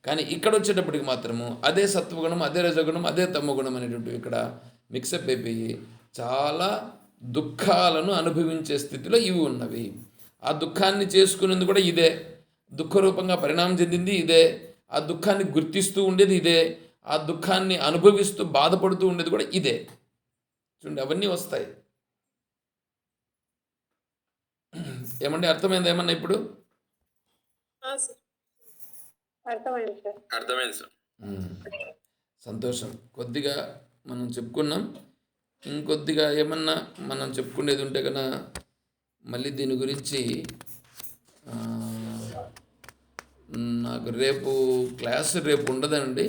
కానీ ఇక్కడ వచ్చేటప్పటికి మాత్రము అదే సత్వగుణం, అదే రజోగుణం, అదే తమోగుణం అనేటువంటివి ఇక్కడ మిక్సప్ అయిపోయి చాలా దుఃఖాలను అనుభవించే స్థితిలో ఇవి ఉన్నవి. ఆ దుఃఖాన్ని చేసుకునేది కూడా ఇదే, దుఃఖరూపంగా పరిణామం చెందింది ఇదే, ఆ దుఃఖాన్ని గుర్తిస్తూ ఉండేది ఇదే, ఆ దుఃఖాన్ని అనుభవిస్తూ బాధపడుతూ ఉండేది కూడా ఇదే. చూడండి, అవన్నీ వస్తాయి. ఏమండి, అర్థమైంది ఏమన్నా ఇప్పుడు? అర్థమైంది సార్. సంతోషం. కొద్దిగా మనం చెప్పుకున్నాం. ఇంకొద్దిగా ఏమన్నా మనం చెప్పుకునేది ఉంటే కన్నా మళ్ళీ దీని గురించి నాకు రేపు ఉండదండి.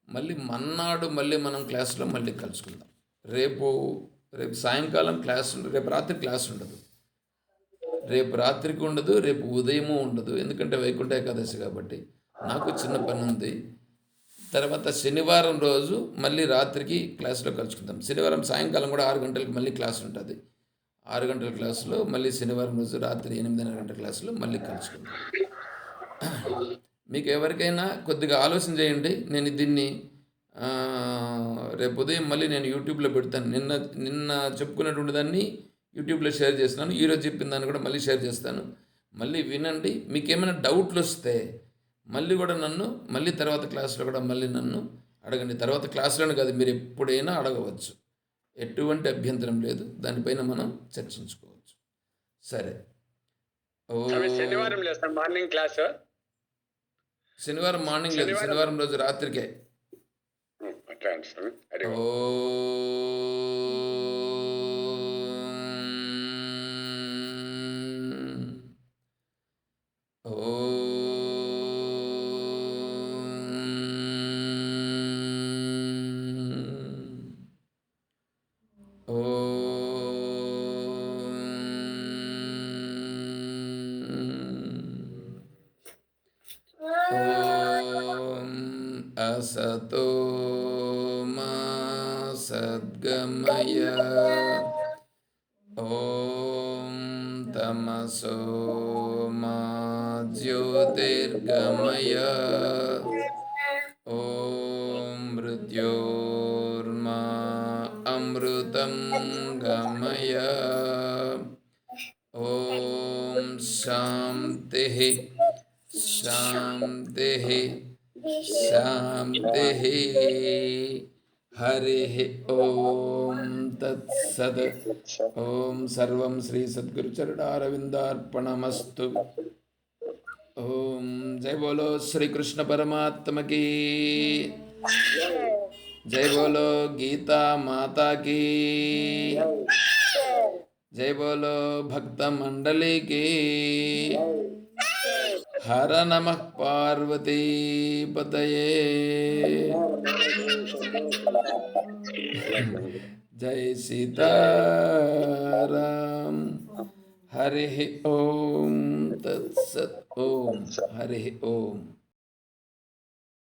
మళ్ళీ మన్నాడు మనం క్లాసులో మళ్ళీ కలుసుకుందాం. రేపు సాయంకాలం క్లాస్ ఉండదు, రేపు రాత్రి క్లాస్ ఉండదు, రేపు రాత్రికి ఉండదు, రేపు ఉదయము ఉండదు. ఎందుకంటే వైకుంఠ ఏకాదశి కాబట్టి నాకు చిన్న పని ఉంది. తర్వాత శనివారం రోజు మళ్ళీ రాత్రికి క్లాసులో కలుసుకుందాం. శనివారం సాయంకాలం కూడా 6 గంటలకు మళ్ళీ క్లాస్ ఉంటుంది. 6 గంటల క్లాసులో మళ్ళీ శనివారం రోజు రాత్రి 8:30 గంటల క్లాసులో మళ్ళీ కలుసుకుందాం. మీకు ఎవరికైనా కొద్దిగా ఆలోచన చేయండి. నేను దీన్ని రేపు ఉదయం మళ్ళీ నేను యూట్యూబ్లో పెడతాను. నిన్న నిన్న చెప్పుకున్నటువంటి దాన్ని యూట్యూబ్లో షేర్ చేస్తున్నాను. ఈరోజు చెప్పిన దాన్ని కూడా మళ్ళీ షేర్ చేస్తాను. మళ్ళీ వినండి. మీకు ఏమైనా డౌట్లు వస్తే మళ్ళీ కూడా నన్ను మళ్ళీ తర్వాత క్లాస్లో కూడా మళ్ళీ నన్ను అడగండి. తర్వాత క్లాస్లోనే కాదు, మీరు ఎప్పుడైనా అడగవచ్చు. ఎటువంటి అభ్యంతరం లేదు. దానిపైన మనం చర్చించుకోవచ్చు. సరే. శనివారం లేదు సార్ మార్నింగ్ క్లాస్. శనివారం మార్నింగ్ లేదు, శనివారం రోజు రాత్రికే. ఓ అసతో మా సద్గమయ ఓం తమసో మా జ్యోతిర్గమయ ఓం మృత్యోర్మా అమృతం గమయ ఓం శాంతి శాంతి శాంతి. హరి ఓం తత్సద్. ఓం సర్వం శ్రీ సద్గురు చరణారవిందార్పణమస్తు. ఓం జై బోలో శ్రీకృష్ణ పరమాత్మకి, జై బోలో గీతా మాతాకి, జై బోలో భక్త మండలికి. హర నమః పార్వతీ పతయే. జై సీతారాం. హరి ఓం తత్సత్. ఓం హరి ఓం.